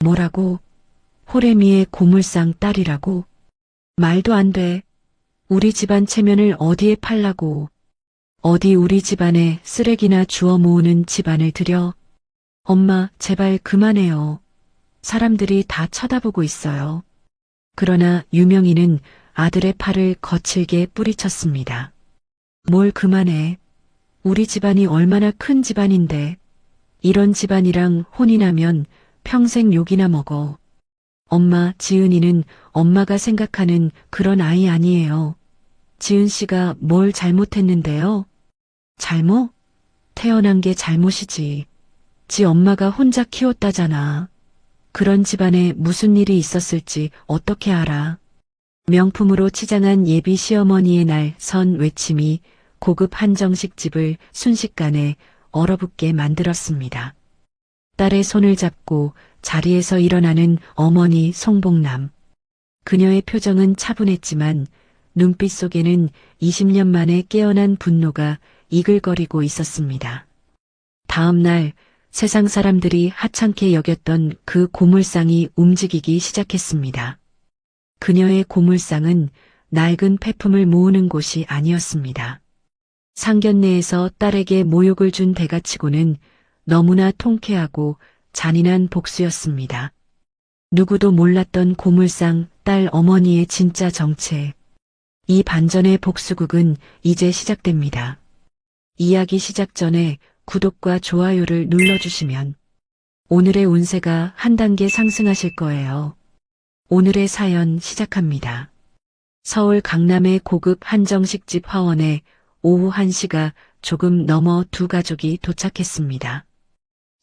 뭐라고? 호래미의 고물상 딸이라고? 말도 안 돼. 우리 집안 체면을 어디에 팔라고. 어디 우리 집안에 쓰레기나 주워 모으는 집안을 들여. 엄마, 제발 그만해요. 사람들이 다 쳐다보고 있어요. 그러나 유명희는 아들의 팔을 거칠게 뿌리쳤습니다. 뭘 그만해. 우리 집안이 얼마나 큰 집안인데. 이런 집안이랑 혼인하면 평생 욕이나 먹어. 엄마, 지은이는 엄마가 생각하는 그런 아이 아니에요. 지은 씨가 뭘 잘못했는데요? 잘못? 태어난 게 잘못이지. 지 엄마가 혼자 키웠다잖아. 그런 집안에 무슨 일이 있었을지 어떻게 알아. 명품으로 치장한 예비 시어머니의 날 선 외침이 고급 한정식 집을 순식간에 얼어붙게 만들었습니다. 딸의 손을 잡고 자리에서 일어나는 어머니 송복남. 그녀의 표정은 차분했지만 눈빛 속에는 20년 만에 깨어난 분노가 이글거리고 있었습니다. 다음 날 세상 사람들이 하찮게 여겼던 그 고물상이 움직이기 시작했습니다. 그녀의 고물상은 낡은 폐품을 모으는 곳이 아니었습니다. 상견례에서 딸에게 모욕을 준 대가치고는 너무나 통쾌하고 잔인한 복수였습니다. 누구도 몰랐던 고물상 딸 어머니의 진짜 정체. 이 반전의 복수극은 이제 시작됩니다. 이야기 시작 전에 구독과 좋아요를 눌러주시면 오늘의 운세가 한 단계 상승하실 거예요. 오늘의 사연 시작합니다. 서울 강남의 고급 한정식집 화원에 오후 1시가 조금 넘어 두 가족이 도착했습니다.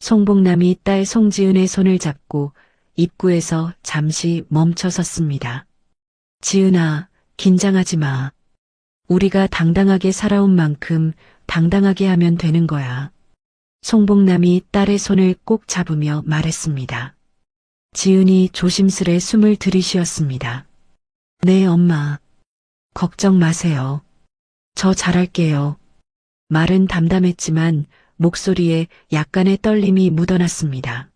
송복남이 딸 송지은의 손을 잡고 입구에서 잠시 멈춰 섰습니다. 지은아, 긴장하지 마. 우리가 당당하게 살아온 만큼 당당하게 하면 되는 거야. 송복남이 딸의 손을 꼭 잡으며 말했습니다. 지은이 조심스레 숨을 들이쉬었습니다. 네, 엄마. 걱정 마세요. 저 잘할게요. 말은 담담했지만 목소리에 약간의 떨림이 묻어났습니다.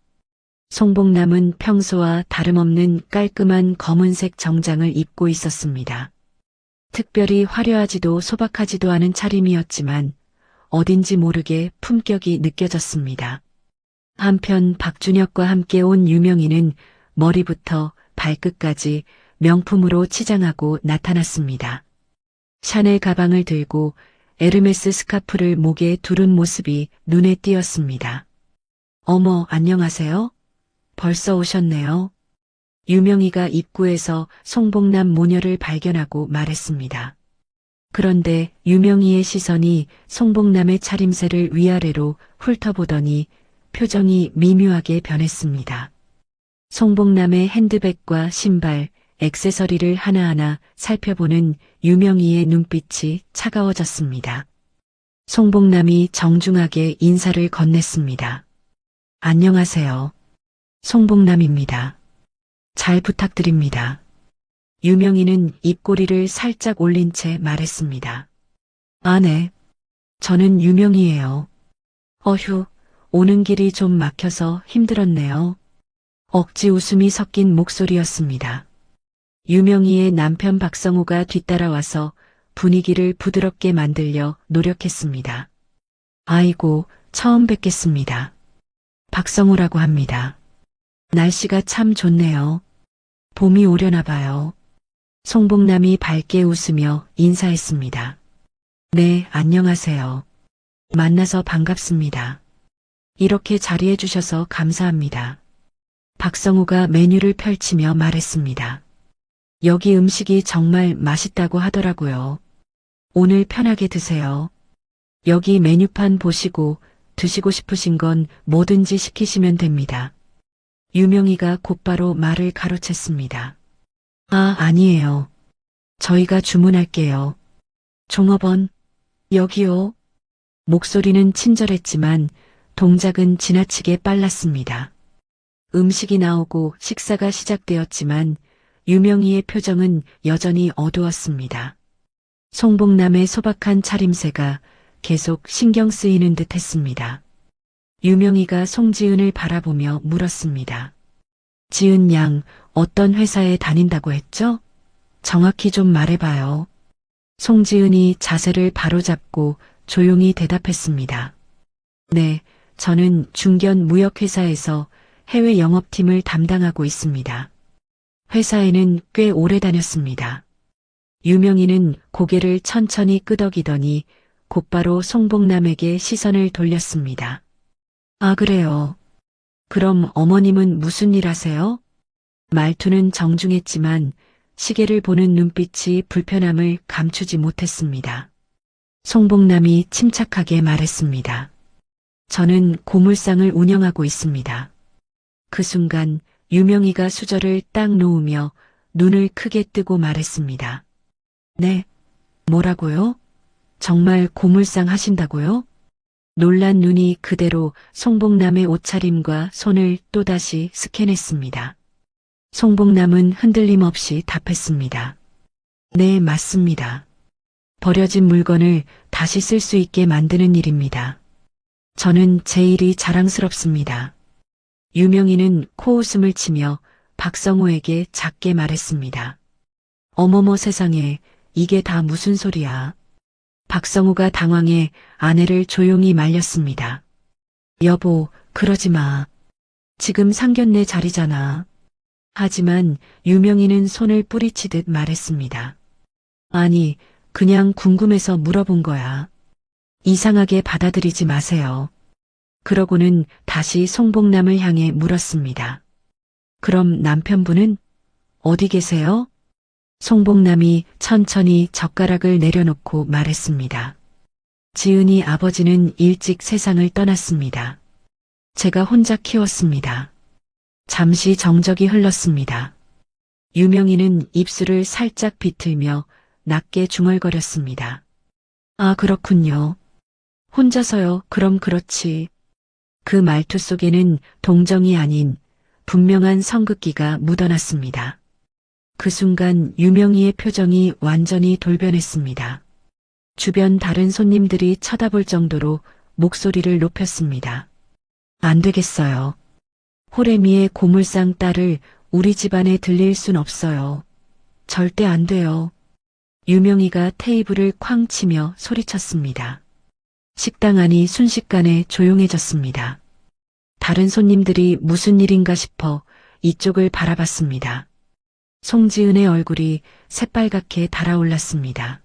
송복남은 평소와 다름없는 깔끔한 검은색 정장을 입고 있었습니다. 특별히 화려하지도 소박하지도 않은 차림이었지만 어딘지 모르게 품격이 느껴졌습니다. 한편 박준혁과 함께 온 유명희는 머리부터 발끝까지 명품으로 치장하고 나타났습니다. 샤넬 가방을 들고 에르메스 스카프를 목에 두른 모습이 눈에 띄었습니다. 어머, 안녕하세요? 벌써 오셨네요. 유명희가 입구에서 송복남 모녀를 발견하고 말했습니다. 그런데 유명희의 시선이 송복남의 차림새를 위아래로 훑어보더니 표정이 미묘하게 변했습니다. 송복남의 핸드백과 신발, 액세서리를 하나하나 살펴보는 유명희의 눈빛이 차가워졌습니다. 송복남이 정중하게 인사를 건넸습니다. 안녕하세요. 송복남입니다. 잘 부탁드립니다. 유명희는 입꼬리를 살짝 올린 채 말했습니다. 아, 네. 저는 유명희예요. 어휴, 오는 길이 좀 막혀서 힘들었네요. 억지 웃음이 섞인 목소리였습니다. 유명희의 남편 박성우가 뒤따라와서 분위기를 부드럽게 만들려 노력했습니다. 아이고, 처음 뵙겠습니다. 박성우라고 합니다. 날씨가 참 좋네요. 봄이 오려나 봐요. 송복남이 밝게 웃으며 인사했습니다. 네, 안녕하세요. 만나서 반갑습니다. 이렇게 자리해 주셔서 감사합니다. 박성우가 메뉴를 펼치며 말했습니다. 여기 음식이 정말 맛있다고 하더라고요. 오늘 편하게 드세요. 여기 메뉴판 보시고 드시고 싶으신 건 뭐든지 시키시면 됩니다. 유명희가 곧바로 말을 가로챘습니다. 아, 아니에요. 저희가 주문할게요. 종업원, 여기요. 목소리는 친절했지만 동작은 지나치게 빨랐습니다. 음식이 나오고 식사가 시작되었지만 유명희의 표정은 여전히 어두웠습니다. 송복남의 소박한 차림새가 계속 신경 쓰이는 듯 했습니다. 유명희가 송지은을 바라보며 물었습니다. 지은 양, 어떤 회사에 다닌다고 했죠? 정확히 좀 말해봐요. 송지은이 자세를 바로잡고 조용히 대답했습니다. 네, 저는 중견 무역회사에서 해외 영업팀을 담당하고 있습니다. 회사에는 꽤 오래 다녔습니다. 유명인은 고개를 천천히 끄덕이더니 곧바로 송복남에게 시선을 돌렸습니다. 아, 그래요. 그럼 어머님은 무슨 일 하세요? 말투는 정중했지만 시계를 보는 눈빛이 불편함을 감추지 못했습니다. 송복남이 침착하게 말했습니다. 저는 고물상을 운영하고 있습니다. 그 순간 유명희가 수저를 딱 놓으며 눈을 크게 뜨고 말했습니다. 네, 뭐라고요? 정말 고물상 하신다고요? 놀란 눈이 그대로 송복남의 옷차림과 손을 또다시 스캔했습니다. 송복남은 흔들림 없이 답했습니다. 네, 맞습니다. 버려진 물건을 다시 쓸 수 있게 만드는 일입니다. 저는 제 일이 자랑스럽습니다. 유명인은 코웃음을 치며 박성호에게 작게 말했습니다. 어머머 세상에, 이게 다 무슨 소리야. 박성호가 당황해 아내를 조용히 말렸습니다. 여보, 그러지 마. 지금 상견례 자리잖아. 하지만 유명인은 손을 뿌리치듯 말했습니다. 아니, 그냥 궁금해서 물어본 거야. 이상하게 받아들이지 마세요. 그러고는 다시 송복남을 향해 물었습니다. 그럼 남편분은 어디 계세요? 송복남이 천천히 젓가락을 내려놓고 말했습니다. 지은이 아버지는 일찍 세상을 떠났습니다. 제가 혼자 키웠습니다. 잠시 정적이 흘렀습니다. 유명인은 입술을 살짝 비틀며 낮게 중얼거렸습니다. 아, 그렇군요. 혼자서요. 그럼 그렇지. 그 말투 속에는 동정이 아닌 분명한 성급기가 묻어났습니다. 그 순간 유명희의 표정이 완전히 돌변했습니다. 주변 다른 손님들이 쳐다볼 정도로 목소리를 높였습니다. 안 되겠어요. 호래미의 고물상 딸을 우리 집안에 들릴 순 없어요. 절대 안 돼요. 유명희가 테이블을 쾅 치며 소리쳤습니다. 식당 안이 순식간에 조용해졌습니다. 다른 손님들이 무슨 일인가 싶어 이쪽을 바라봤습니다. 송지은의 얼굴이 새빨갛게 달아올랐습니다.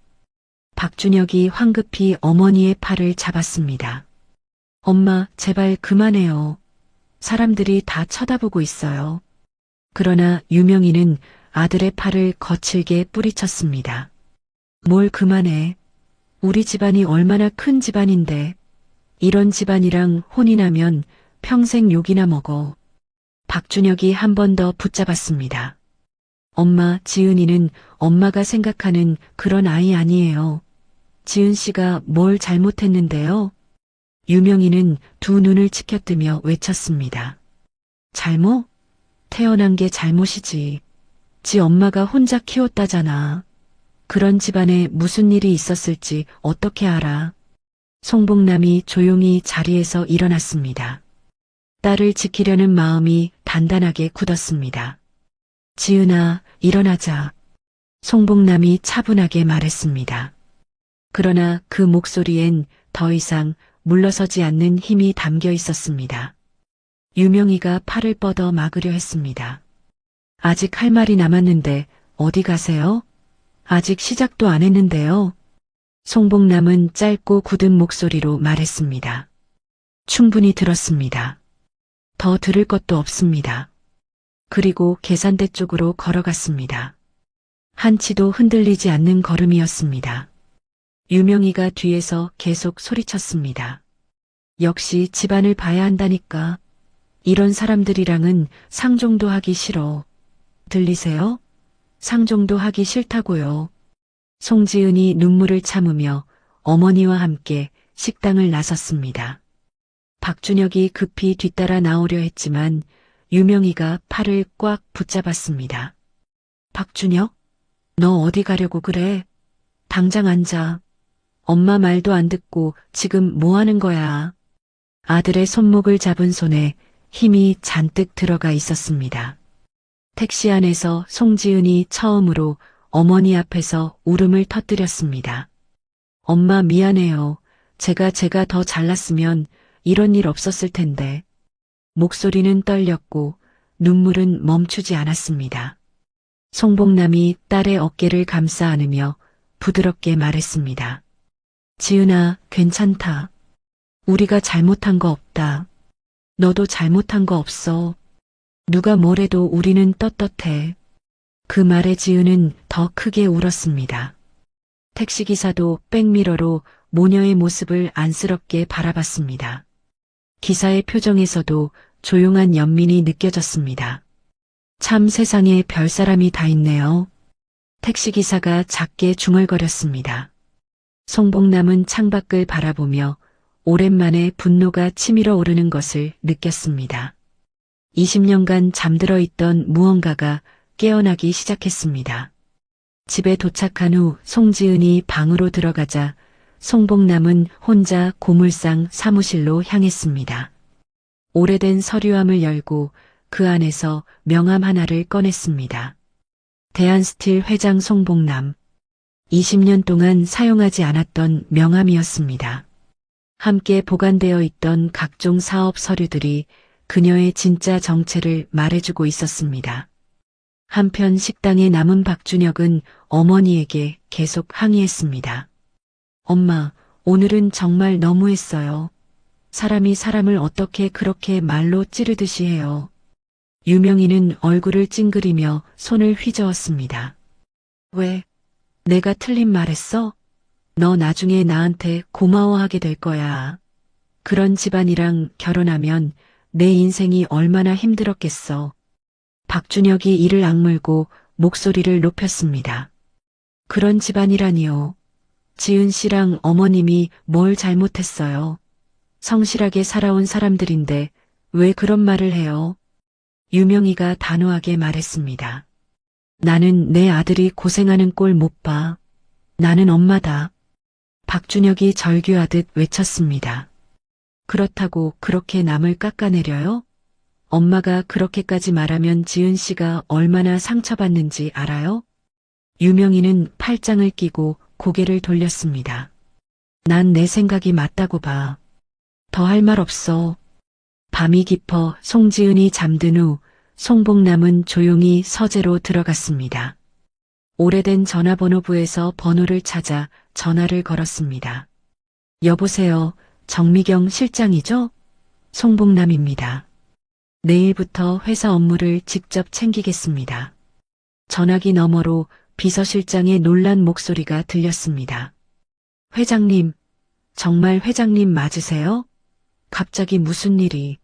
박준혁이 황급히 어머니의 팔을 잡았습니다. 엄마, 제발 그만해요. 사람들이 다 쳐다보고 있어요. 그러나 유명희는 아들의 팔을 거칠게 뿌리쳤습니다. 뭘 그만해. 우리 집안이 얼마나 큰 집안인데 이런 집안이랑 혼인하면 평생 욕이나 먹어. 박준혁이 한 번 더 붙잡았습니다. 엄마, 지은이는 엄마가 생각하는 그런 아이 아니에요. 지은 씨가 뭘 잘못했는데요? 유명희는 두 눈을 치켜뜨며 외쳤습니다. 잘못? 태어난 게 잘못이지. 지 엄마가 혼자 키웠다잖아. 그런 집안에 무슨 일이 있었을지 어떻게 알아? 송복남이 조용히 자리에서 일어났습니다. 딸을 지키려는 마음이 단단하게 굳었습니다. 지은아, 일어나자. 송복남이 차분하게 말했습니다. 그러나 그 목소리엔 더 이상 물러서지 않는 힘이 담겨 있었습니다. 유명희가 팔을 뻗어 막으려 했습니다. 아직 할 말이 남았는데 어디 가세요? 아직 시작도 안 했는데요. 송복남은 짧고 굳은 목소리로 말했습니다. 충분히 들었습니다. 더 들을 것도 없습니다. 그리고 계산대 쪽으로 걸어갔습니다. 한치도 흔들리지 않는 걸음이었습니다. 유명희가 뒤에서 계속 소리쳤습니다. 역시 집안을 봐야 한다니까. 이런 사람들이랑은 상종도 하기 싫어. 들리세요? 상종도 하기 싫다고요. 송지은이 눈물을 참으며 어머니와 함께 식당을 나섰습니다. 박준혁이 급히 뒤따라 나오려 했지만 유명희가 팔을 꽉 붙잡았습니다. 박준혁? 너 어디 가려고 그래? 당장 앉아. 엄마 말도 안 듣고 지금 뭐 하는 거야? 아들의 손목을 잡은 손에 힘이 잔뜩 들어가 있었습니다. 택시 안에서 송지은이 처음으로 어머니 앞에서 울음을 터뜨렸습니다. 엄마 미안해요. 제가 더 잘났으면 이런 일 없었을 텐데. 목소리는 떨렸고 눈물은 멈추지 않았습니다. 송복남이 딸의 어깨를 감싸 안으며 부드럽게 말했습니다. 지은아, 괜찮다. 우리가 잘못한 거 없다. 너도 잘못한 거 없어. 누가 뭐래도 우리는 떳떳해. 그 말에 지은은 더 크게 울었습니다. 택시기사도 백미러로 모녀의 모습을 안쓰럽게 바라봤습니다. 기사의 표정에서도 조용한 연민이 느껴졌습니다. 참 세상에 별사람이 다 있네요. 택시기사가 작게 중얼거렸습니다. 송복남은 창밖을 바라보며 오랜만에 분노가 치밀어 오르는 것을 느꼈습니다. 20년간 잠들어 있던 무언가가 깨어나기 시작했습니다. 집에 도착한 후 송지은이 방으로 들어가자 송복남은 혼자 고물상 사무실로 향했습니다. 오래된 서류함을 열고 그 안에서 명함 하나를 꺼냈습니다. 대한스틸 회장 송복남. 20년 동안 사용하지 않았던 명함이었습니다. 함께 보관되어 있던 각종 사업 서류들이 그녀의 진짜 정체를 말해주고 있었습니다. 한편 식당에 남은 박준혁은 어머니에게 계속 항의했습니다. 엄마, 오늘은 정말 너무했어요. 사람이 사람을 어떻게 그렇게 말로 찌르듯이 해요. 유명인은 얼굴을 찡그리며 손을 휘저었습니다. 왜? 내가 틀린 말했어? 너 나중에 나한테 고마워하게 될 거야. 그런 집안이랑 결혼하면 내 인생이 얼마나 힘들었겠어. 박준혁이 이를 악물고 목소리를 높였습니다. 그런 집안이라니요. 지은 씨랑 어머님이 뭘 잘못했어요. 성실하게 살아온 사람들인데 왜 그런 말을 해요? 유명희가 단호하게 말했습니다. 나는 내 아들이 고생하는 꼴 못 봐. 나는 엄마다. 박준혁이 절규하듯 외쳤습니다. 그렇다고 그렇게 남을 깎아내려요? 엄마가 그렇게까지 말하면 지은 씨가 얼마나 상처받는지 알아요? 유명희는 팔짱을 끼고 고개를 돌렸습니다. 난 내 생각이 맞다고 봐. 더 할 말 없어. 밤이 깊어 송지은이 잠든 후 송복남은 조용히 서재로 들어갔습니다. 오래된 전화번호부에서 번호를 찾아 전화를 걸었습니다. 여보세요, 정미경 실장이죠? 송복남입니다. 내일부터 회사 업무를 직접 챙기겠습니다. 전화기 너머로 비서실장의 놀란 목소리가 들렸습니다. 회장님, 정말 회장님 맞으세요? 갑자기 무슨 일이?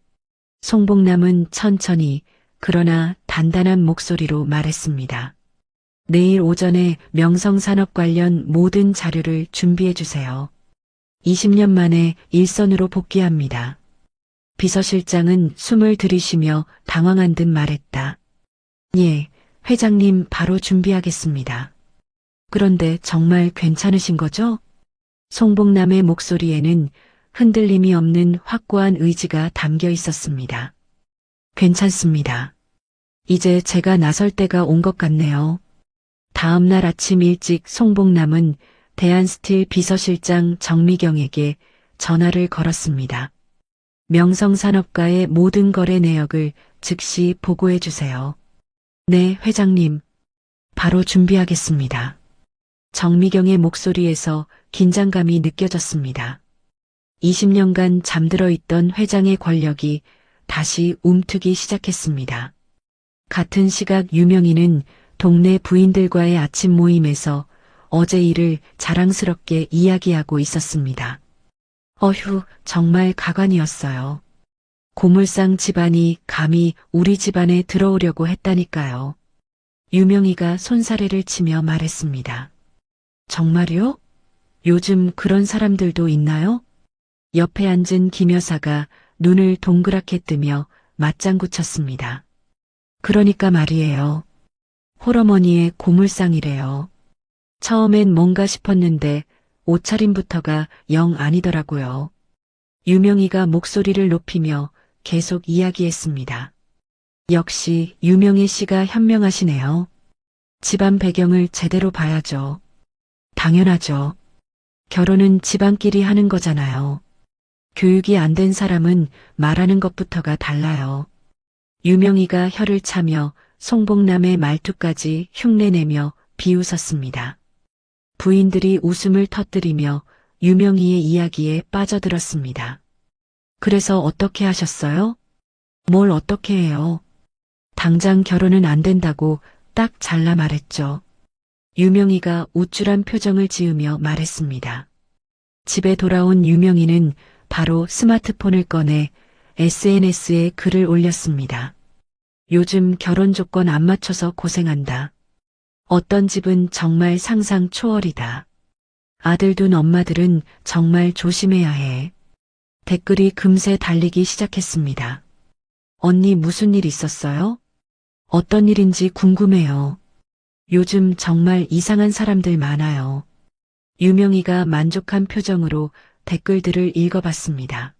송복남은 천천히 그러나 단단한 목소리로 말했습니다. 내일 오전에 명성산업 관련 모든 자료를 준비해 주세요. 20년 만에 일선으로 복귀합니다. 비서실장은 숨을 들이쉬며 당황한 듯 말했다. 예, 회장님 바로 준비하겠습니다. 그런데 정말 괜찮으신 거죠? 송복남의 목소리에는 흔들림이 없는 확고한 의지가 담겨 있었습니다. 괜찮습니다. 이제 제가 나설 때가 온 것 같네요. 다음 날 아침 일찍 송복남은 대한스틸 비서실장 정미경에게 전화를 걸었습니다. 명성산업과의 모든 거래 내역을 즉시 보고해 주세요. 네, 회장님. 바로 준비하겠습니다. 정미경의 목소리에서 긴장감이 느껴졌습니다. 20년간 잠들어 있던 회장의 권력이 다시 움트기 시작했습니다. 같은 시각 유명희는 동네 부인들과의 아침 모임에서 어제 일을 자랑스럽게 이야기하고 있었습니다. 어휴, 정말 가관이었어요. 고물상 집안이 감히 우리 집안에 들어오려고 했다니까요. 유명희가 손사래를 치며 말했습니다. 정말요? 요즘 그런 사람들도 있나요? 옆에 앉은 김 여사가 눈을 동그랗게 뜨며 맞장구 쳤습니다. 그러니까 말이에요. 홀어머니의 고물상이래요. 처음엔 뭔가 싶었는데 옷차림부터가 영 아니더라고요. 유명희가 목소리를 높이며 계속 이야기했습니다. 역시 유명희 씨가 현명하시네요. 집안 배경을 제대로 봐야죠. 당연하죠. 결혼은 집안끼리 하는 거잖아요. 교육이 안 된 사람은 말하는 것부터가 달라요. 유명희가 혀를 차며 송복남의 말투까지 흉내내며 비웃었습니다. 부인들이 웃음을 터뜨리며 유명희의 이야기에 빠져들었습니다. 그래서 어떻게 하셨어요? 뭘 어떻게 해요? 당장 결혼은 안 된다고 딱 잘라 말했죠. 유명희가 우쭐한 표정을 지으며 말했습니다. 집에 돌아온 유명희는 바로 스마트폰을 꺼내 SNS에 글을 올렸습니다. 요즘 결혼 조건 안 맞춰서 고생한다. 어떤 집은 정말 상상 초월이다. 아들 둔 엄마들은 정말 조심해야 해. 댓글이 금세 달리기 시작했습니다. 언니 무슨 일 있었어요? 어떤 일인지 궁금해요. 요즘 정말 이상한 사람들 많아요. 유명희가 만족한 표정으로 댓글들을 읽어봤습니다.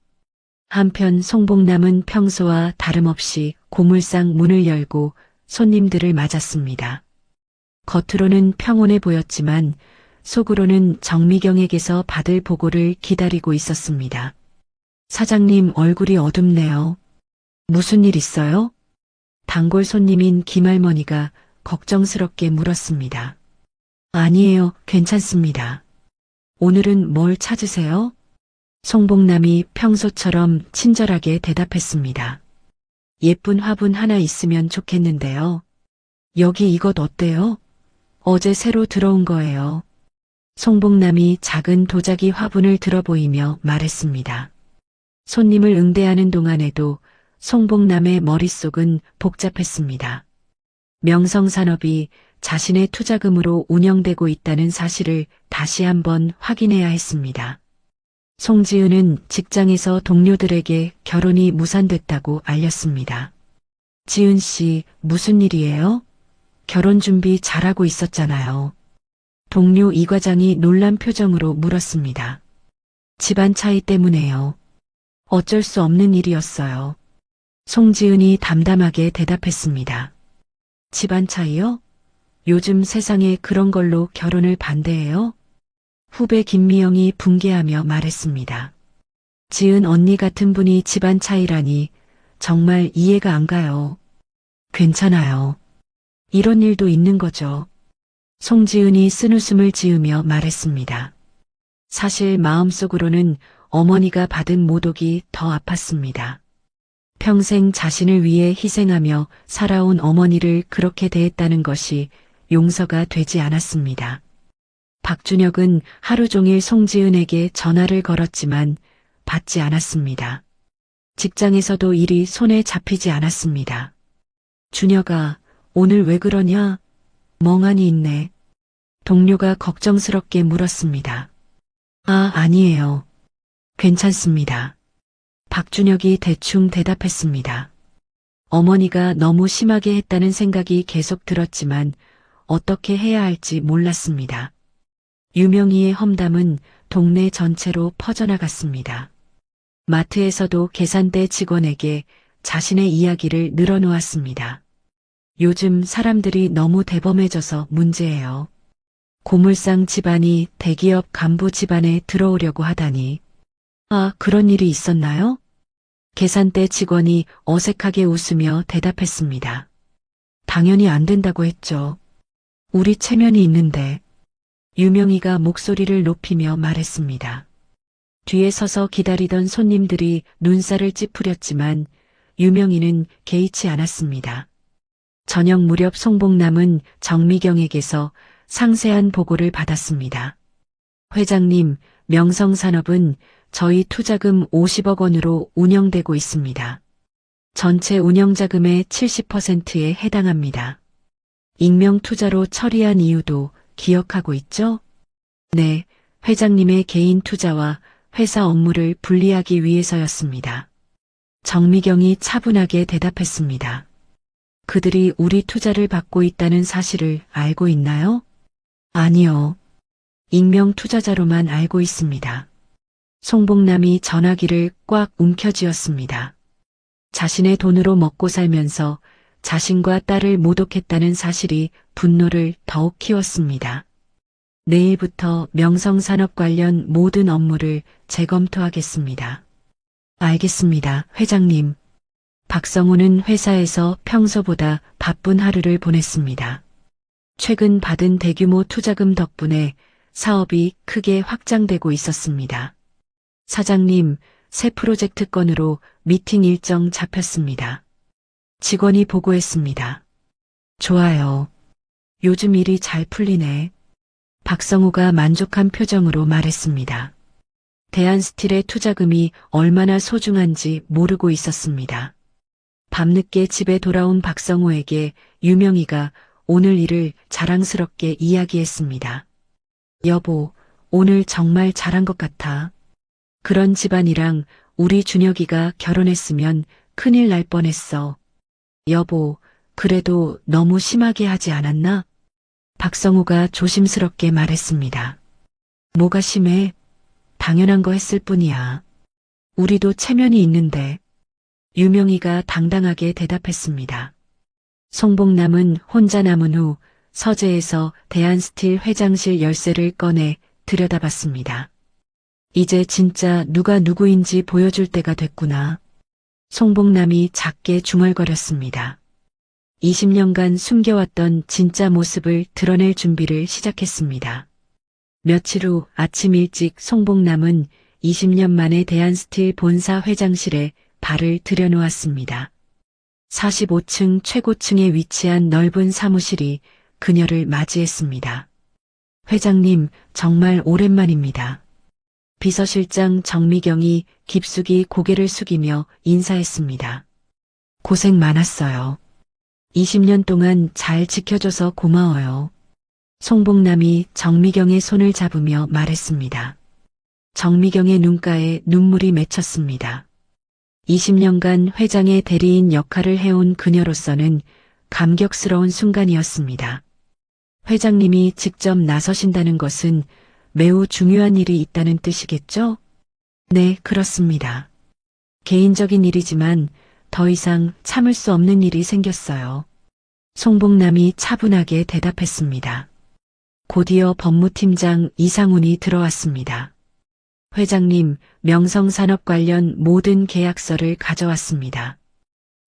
한편 송복남은 평소와 다름없이 고물상 문을 열고 손님들을 맞았습니다. 겉으로는 평온해 보였지만 속으로는 정미경에게서 받을 보고를 기다리고 있었습니다. 사장님 얼굴이 어둡네요. 무슨 일 있어요? 단골 손님인 김할머니가 걱정스럽게 물었습니다. 아니에요, 괜찮습니다. 오늘은 뭘 찾으세요? 송복남이 평소처럼 친절하게 대답했습니다. 예쁜 화분 하나 있으면 좋겠는데요. 여기 이것 어때요? 어제 새로 들어온 거예요. 송복남이 작은 도자기 화분을 들어 보이며 말했습니다. 손님을 응대하는 동안에도 송복남의 머릿속은 복잡했습니다. 명성산업이 자신의 투자금으로 운영되고 있다는 사실을 다시 한번 확인해야 했습니다. 송지은은 직장에서 동료들에게 결혼이 무산됐다고 알렸습니다. 지은 씨, 무슨 일이에요? 결혼 준비 잘하고 있었잖아요. 동료 이 과장이 놀란 표정으로 물었습니다. 집안 차이 때문에요. 어쩔 수 없는 일이었어요. 송지은이 담담하게 대답했습니다. 집안 차이요? 요즘 세상에 그런 걸로 결혼을 반대해요? 후배 김미영이 붕괴하며 말했습니다. 지은 언니 같은 분이 집안 차이라니 정말 이해가 안 가요. 괜찮아요. 이런 일도 있는 거죠. 송지은이 쓴웃음을 지으며 말했습니다. 사실 마음속으로는 어머니가 받은 모독이 더 아팠습니다. 평생 자신을 위해 희생하며 살아온 어머니를 그렇게 대했다는 것이 용서가 되지 않았습니다. 박준혁은 하루 종일 송지은에게 전화를 걸었지만 받지 않았습니다. 직장에서도 일이 손에 잡히지 않았습니다. 준혁아, 오늘 왜 그러냐? 멍하니 있네. 동료가 걱정스럽게 물었습니다. 아, 아니에요. 괜찮습니다. 박준혁이 대충 대답했습니다. 어머니가 너무 심하게 했다는 생각이 계속 들었지만 어떻게 해야 할지 몰랐습니다. 유명희의 험담은 동네 전체로 퍼져나갔습니다. 마트에서도 계산대 직원에게 자신의 이야기를 늘어놓았습니다. 요즘 사람들이 너무 대범해져서 문제예요. 고물상 집안이 대기업 간부 집안에 들어오려고 하다니. 아, 그런 일이 있었나요? 계산대 직원이 어색하게 웃으며 대답했습니다. 당연히 안 된다고 했죠. 우리 체면이 있는데. 유명희가 목소리를 높이며 말했습니다. 뒤에 서서 기다리던 손님들이 눈살을 찌푸렸지만 유명희는 개의치 않았습니다. 저녁 무렵 송복남은 정미경에게서 상세한 보고를 받았습니다. 회장님, 명성산업은 저희 투자금 50억 원으로 운영되고 있습니다. 전체 운영자금의 70%에 해당합니다. 익명 투자로 처리한 이유도 기억하고 있죠? 네, 회장님의 개인 투자와 회사 업무를 분리하기 위해서였습니다. 정미경이 차분하게 대답했습니다. 그들이 우리 투자를 받고 있다는 사실을 알고 있나요? 아니요. 익명 투자자로만 알고 있습니다. 송복남이 전화기를 꽉 움켜쥐었습니다. 자신의 돈으로 먹고 살면서 자신과 딸을 모독했다는 사실이 분노를 더욱 키웠습니다. 내일부터 명성산업 관련 모든 업무를 재검토하겠습니다. 알겠습니다, 회장님. 박성우는 회사에서 평소보다 바쁜 하루를 보냈습니다. 최근 받은 대규모 투자금 덕분에 사업이 크게 확장되고 있었습니다. 사장님, 새 프로젝트 건으로 미팅 일정 잡혔습니다. 직원이 보고했습니다. 좋아요. 요즘 일이 잘 풀리네. 박성우가 만족한 표정으로 말했습니다. 대한스틸의 투자금이 얼마나 소중한지 모르고 있었습니다. 밤늦게 집에 돌아온 박성우에게 유명희가 오늘 일을 자랑스럽게 이야기했습니다. 여보, 오늘 정말 잘한 것 같아. 그런 집안이랑 우리 준혁이가 결혼했으면 큰일 날 뻔했어. 여보, 그래도 너무 심하게 하지 않았나? 박성우가 조심스럽게 말했습니다. 뭐가 심해? 당연한 거 했을 뿐이야. 우리도 체면이 있는데. 유명희가 당당하게 대답했습니다. 송복남은 혼자 남은 후 서재에서 대한스틸 회장실 열쇠를 꺼내 들여다봤습니다. 이제 진짜 누가 누구인지 보여줄 때가 됐구나. 송복남이 작게 중얼거렸습니다. 20년간 숨겨왔던 진짜 모습을 드러낼 준비를 시작했습니다. 며칠 후 아침 일찍 송복남은 20년 만에 대한스틸 본사 회장실에 발을 들여놓았습니다. 45층 최고층에 위치한 넓은 사무실이 그녀를 맞이했습니다. 회장님, 정말 오랜만입니다. 비서실장 정미경이 깊숙이 고개를 숙이며 인사했습니다. 고생 많았어요. 20년 동안 잘 지켜줘서 고마워요. 송복남이 정미경의 손을 잡으며 말했습니다. 정미경의 눈가에 눈물이 맺혔습니다. 20년간 회장의 대리인 역할을 해온 그녀로서는 감격스러운 순간이었습니다. 회장님이 직접 나서신다는 것은 매우 중요한 일이 있다는 뜻이겠죠? 네, 그렇습니다. 개인적인 일이지만 더 이상 참을 수 없는 일이 생겼어요. 송복남이 차분하게 대답했습니다. 곧이어 법무팀장 이상훈이 들어왔습니다. 회장님, 명성산업 관련 모든 계약서를 가져왔습니다.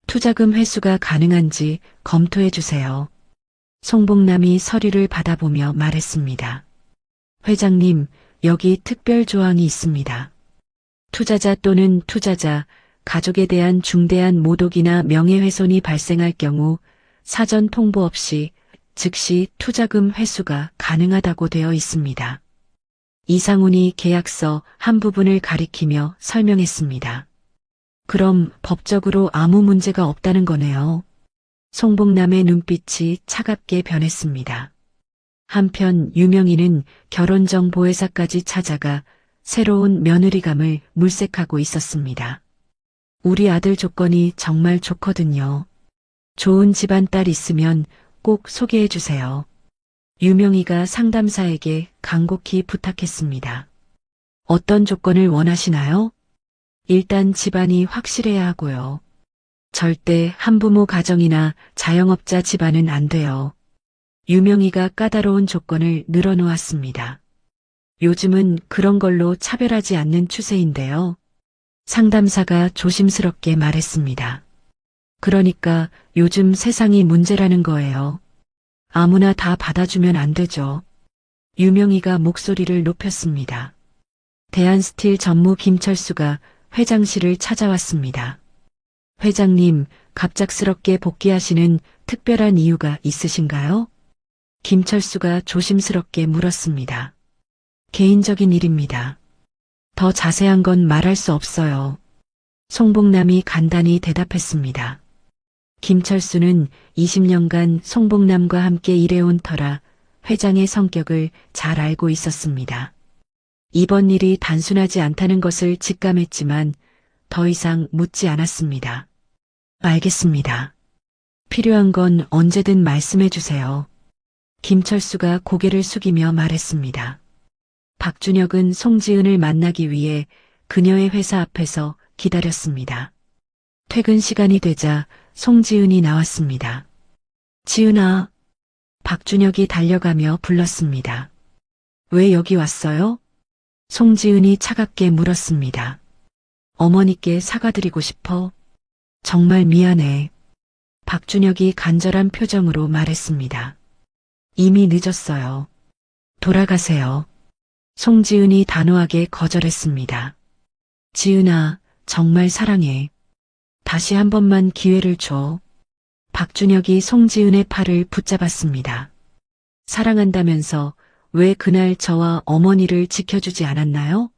투자금 회수가 가능한지 검토해 주세요. 송복남이 서류를 받아보며 말했습니다. 회장님, 여기 특별 조항이 있습니다. 투자자 또는 투자자, 가족에 대한 중대한 모독이나 명예훼손이 발생할 경우 사전 통보 없이 즉시 투자금 회수가 가능하다고 되어 있습니다. 이상훈이 계약서 한 부분을 가리키며 설명했습니다. 그럼 법적으로 아무 문제가 없다는 거네요. 송복남의 눈빛이 차갑게 변했습니다. 한편 유명희는 결혼정보회사까지 찾아가 새로운 며느리감을 물색하고 있었습니다. 우리 아들 조건이 정말 좋거든요. 좋은 집안 딸 있으면 꼭 소개해 주세요. 유명희가 상담사에게 간곡히 부탁했습니다. 어떤 조건을 원하시나요? 일단 집안이 확실해야 하고요. 절대 한부모 가정이나 자영업자 집안은 안 돼요. 유명희가 까다로운 조건을 늘어놓았습니다. 요즘은 그런 걸로 차별하지 않는 추세인데요. 상담사가 조심스럽게 말했습니다. 그러니까 요즘 세상이 문제라는 거예요. 아무나 다 받아주면 안 되죠. 유명희가 목소리를 높였습니다. 대한스틸 전무 김철수가 회장실을 찾아왔습니다. 회장님, 갑작스럽게 복귀하시는 특별한 이유가 있으신가요? 김철수가 조심스럽게 물었습니다. 개인적인 일입니다. 더 자세한 건 말할 수 없어요. 송복남이 간단히 대답했습니다. 김철수는 20년간 송복남과 함께 일해온 터라 회장의 성격을 잘 알고 있었습니다. 이번 일이 단순하지 않다는 것을 직감했지만 더 이상 묻지 않았습니다. 알겠습니다. 필요한 건 언제든 말씀해 주세요. 김철수가 고개를 숙이며 말했습니다. 박준혁은 송지은을 만나기 위해 그녀의 회사 앞에서 기다렸습니다. 퇴근 시간이 되자 송지은이 나왔습니다. 지은아. 박준혁이 달려가며 불렀습니다. 왜 여기 왔어요? 송지은이 차갑게 물었습니다. 어머니께 사과드리고 싶어. 정말 미안해. 박준혁이 간절한 표정으로 말했습니다. 이미 늦었어요. 돌아가세요. 송지은이 단호하게 거절했습니다. 지은아, 정말 사랑해. 다시 한 번만 기회를 줘. 박준혁이 송지은의 팔을 붙잡았습니다. 사랑한다면서 왜 그날 저와 어머니를 지켜주지 않았나요?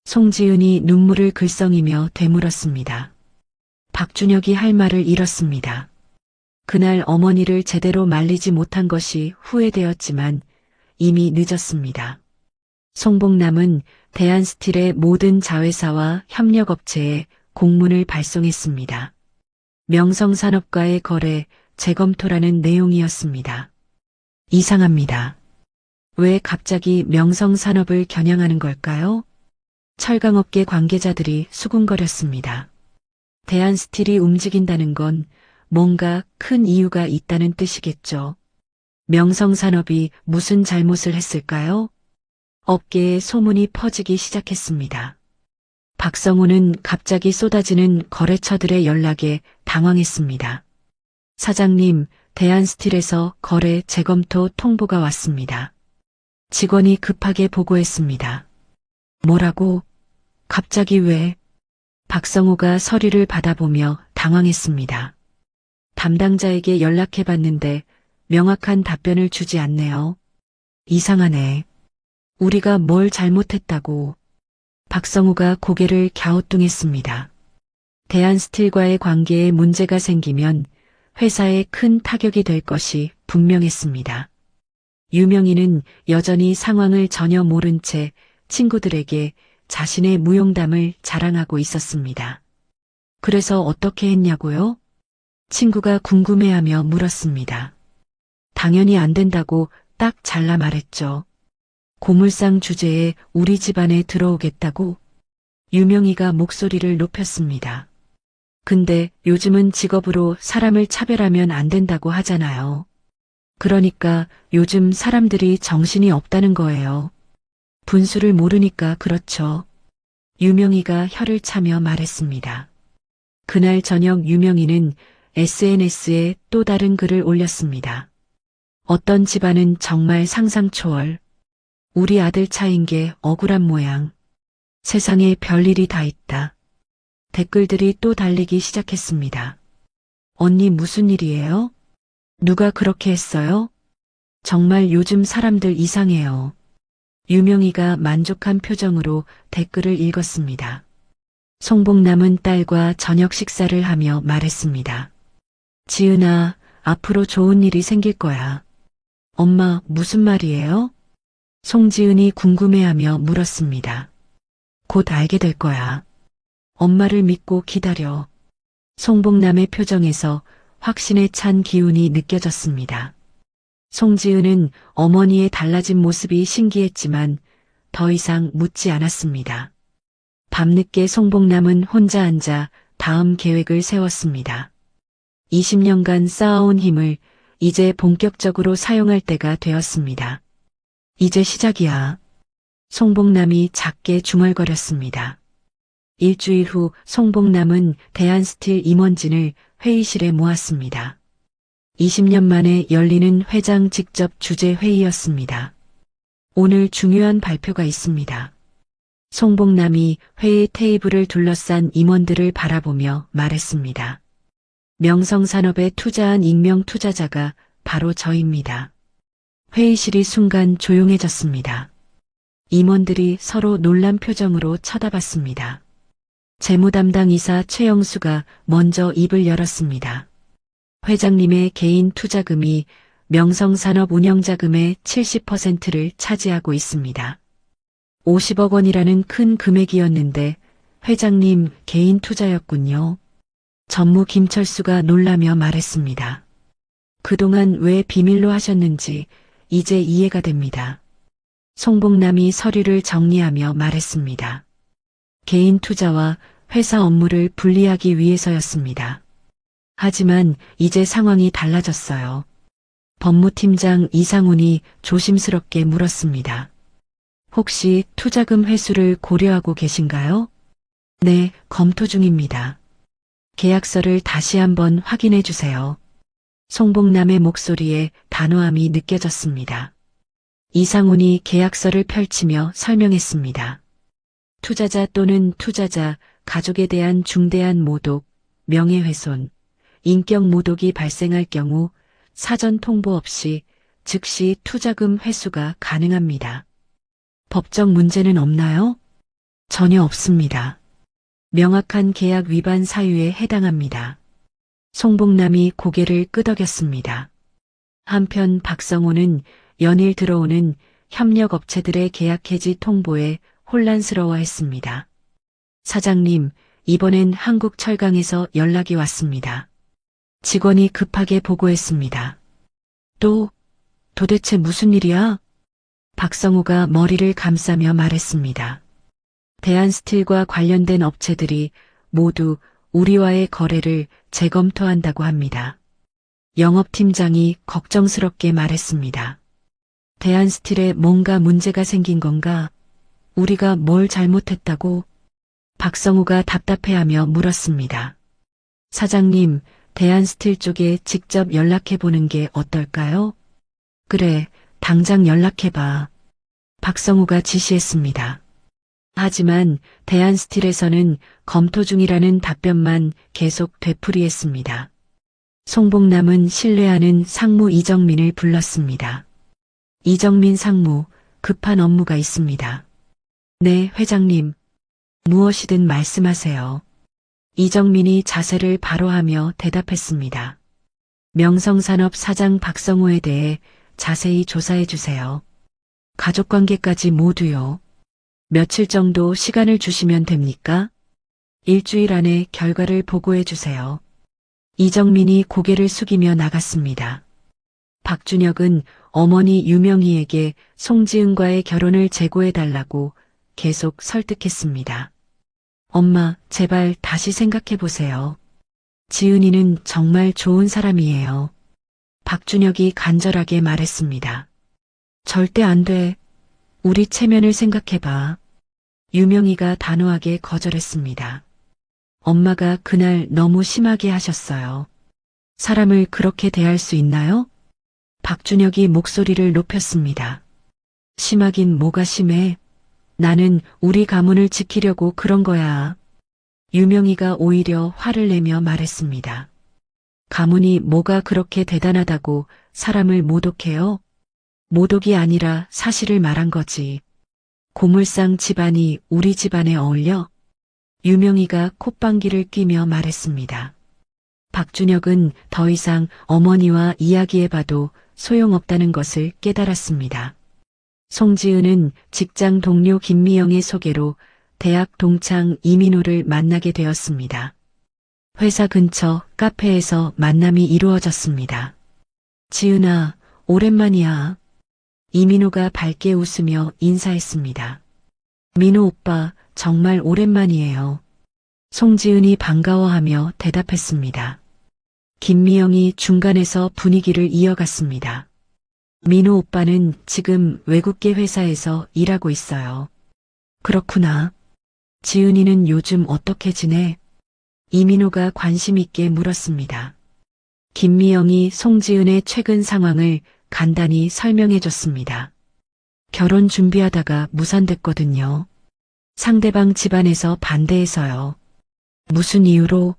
송지은이 눈물을 글썽이며 되물었습니다. 박준혁이 할 말을 잃었습니다. 그날 어머니를 제대로 말리지 못한 것이 후회되었지만 이미 늦었습니다. 송복남은 대한스틸의 모든 자회사와 협력업체에 공문을 발송했습니다. 명성산업과의 거래 재검토라는 내용이었습니다. 이상합니다. 왜 갑자기 명성산업을 겨냥하는 걸까요? 철강업계 관계자들이 수군거렸습니다. 대한스틸이 움직인다는 건 뭔가 큰 이유가 있다는 뜻이겠죠. 명성산업이 무슨 잘못을 했을까요? 업계에 소문이 퍼지기 시작했습니다. 박성호는 갑자기 쏟아지는 거래처들의 연락에 당황했습니다. 사장님, 대한스틸에서 거래 재검토 통보가 왔습니다. 직원이 급하게 보고했습니다. 뭐라고? 갑자기 왜? 박성호가 서류를 받아보며 당황했습니다. 담당자에게 연락해봤는데 명확한 답변을 주지 않네요. 이상하네. 우리가 뭘 잘못했다고. 박성호가 고개를 갸우뚱했습니다. 대한스틸과의 관계에 문제가 생기면 회사에 큰 타격이 될 것이 분명했습니다. 유명인은 여전히 상황을 전혀 모른 채 친구들에게 자신의 무용담을 자랑하고 있었습니다. 그래서 어떻게 했냐고요? 친구가 궁금해하며 물었습니다. 당연히 안 된다고 딱 잘라 말했죠. 고물상 주제에 우리 집안에 들어오겠다고? 유명희가 목소리를 높였습니다. 근데 요즘은 직업으로 사람을 차별하면 안 된다고 하잖아요. 그러니까 요즘 사람들이 정신이 없다는 거예요. 분수를 모르니까 그렇죠. 유명희가 혀를 차며 말했습니다. 그날 저녁 유명희는 SNS에 또 다른 글을 올렸습니다. 어떤 집안은 정말 상상 초월. 우리 아들 차인 게 억울한 모양. 세상에 별일이 다 있다. 댓글들이 또 달리기 시작했습니다. 언니 무슨 일이에요? 누가 그렇게 했어요? 정말 요즘 사람들 이상해요. 유명희가 만족한 표정으로 댓글을 읽었습니다. 송복남은 딸과 저녁 식사를 하며 말했습니다. 지은아, 앞으로 좋은 일이 생길 거야. 엄마, 무슨 말이에요? 송지은이 궁금해하며 물었습니다. 곧 알게 될 거야. 엄마를 믿고 기다려. 송복남의 표정에서 확신에 찬 기운이 느껴졌습니다. 송지은은 어머니의 달라진 모습이 신기했지만 더 이상 묻지 않았습니다. 밤늦게 송복남은 혼자 앉아 다음 계획을 세웠습니다. 20년간 쌓아온 힘을 이제 본격적으로 사용할 때가 되었습니다. 이제 시작이야. 송복남이 작게 중얼거렸습니다. 일주일 후 송복남은 대한스틸 임원진을 회의실에 모았습니다. 20년 만에 열리는 회장 직접 주재 회의였습니다. 오늘 중요한 발표가 있습니다. 송복남이 회의 테이블을 둘러싼 임원들을 바라보며 말했습니다. 명성산업에 투자한 익명 투자자가 바로 저입니다. 회의실이 순간 조용해졌습니다. 임원들이 서로 놀란 표정으로 쳐다봤습니다. 재무담당이사 최영수가 먼저 입을 열었습니다. 회장님의 개인 투자금이 명성산업 운영자금의 70%를 차지하고 있습니다. 50억 원이라는 큰 금액이었는데 회장님 개인 투자였군요. 전무 김철수가 놀라며 말했습니다. 그동안 왜 비밀로 하셨는지 이제 이해가 됩니다. 송복남이 서류를 정리하며 말했습니다. 개인 투자와 회사 업무를 분리하기 위해서였습니다. 하지만 이제 상황이 달라졌어요. 법무팀장 이상훈이 조심스럽게 물었습니다. 혹시 투자금 회수를 고려하고 계신가요? 네, 검토 중입니다. 계약서를 다시 한번 확인해 주세요. 송복남의 목소리에 단호함이 느껴졌습니다. 이상훈이 계약서를 펼치며 설명했습니다. 투자자 또는 투자자, 가족에 대한 중대한 모독, 명예훼손, 인격 모독이 발생할 경우 사전 통보 없이 즉시 투자금 회수가 가능합니다. 법적 문제는 없나요? 전혀 없습니다. 명확한 계약 위반 사유에 해당합니다. 송복남이 고개를 끄덕였습니다. 한편 박성호는 연일 들어오는 협력업체들의 계약 해지 통보에 혼란스러워했습니다. 사장님, 이번엔 한국철강에서 연락이 왔습니다. 직원이 급하게 보고했습니다. 도대체 무슨 일이야? 박성호가 머리를 감싸며 말했습니다. 대한스틸과 관련된 업체들이 모두 우리와의 거래를 재검토한다고 합니다. 영업팀장이 걱정스럽게 말했습니다. 대한스틸에 뭔가 문제가 생긴 건가? 우리가 뭘 잘못했다고? 박성우가 답답해하며 물었습니다. 사장님, 대한스틸 쪽에 직접 연락해보는 게 어떨까요? 그래, 당장 연락해봐. 박성우가 지시했습니다. 하지만 대한스틸에서는 검토 중이라는 답변만 계속 되풀이했습니다. 송복남은 신뢰하는 상무 이정민을 불렀습니다. 이정민 상무, 급한 업무가 있습니다. 네, 회장님. 무엇이든 말씀하세요. 이정민이 자세를 바로 하며 대답했습니다. 명성산업 사장 박성호에 대해 자세히 조사해 주세요. 가족관계까지 모두요. 며칠 정도 시간을 주시면 됩니까? 일주일 안에 결과를 보고해 주세요. 이정민이 고개를 숙이며 나갔습니다. 박준혁은 어머니 유명희에게 송지은과의 결혼을 재고해 달라고 계속 설득했습니다. 엄마, 제발 다시 생각해 보세요. 지은이는 정말 좋은 사람이에요. 박준혁이 간절하게 말했습니다. 절대 안 돼. 우리 체면을 생각해봐. 유명희가 단호하게 거절했습니다. 엄마가 그날 너무 심하게 하셨어요. 사람을 그렇게 대할 수 있나요? 박준혁이 목소리를 높였습니다. 심하긴 뭐가 심해? 나는 우리 가문을 지키려고 그런 거야. 유명희가 오히려 화를 내며 말했습니다. 가문이 뭐가 그렇게 대단하다고 사람을 모독해요? 모독이 아니라 사실을 말한 거지. 고물상 집안이 우리 집안에 어울려? 유명희가 콧방귀를 뀌며 말했습니다. 박준혁은 더 이상 어머니와 이야기해봐도 소용없다는 것을 깨달았습니다. 송지은은 직장 동료 김미영의 소개로 대학 동창 이민호를 만나게 되었습니다. 회사 근처 카페에서 만남이 이루어졌습니다. 지은아, 오랜만이야. 이민호가 밝게 웃으며 인사했습니다. 민호 오빠, 정말 오랜만이에요. 송지은이 반가워하며 대답했습니다. 김미영이 중간에서 분위기를 이어갔습니다. 민호 오빠는 지금 외국계 회사에서 일하고 있어요. 그렇구나. 지은이는 요즘 어떻게 지내? 이민호가 관심 있게 물었습니다. 김미영이 송지은의 최근 상황을 간단히 설명해 줬습니다. 결혼 준비하다가 무산됐거든요. 상대방 집안에서 반대해서요. 무슨 이유로?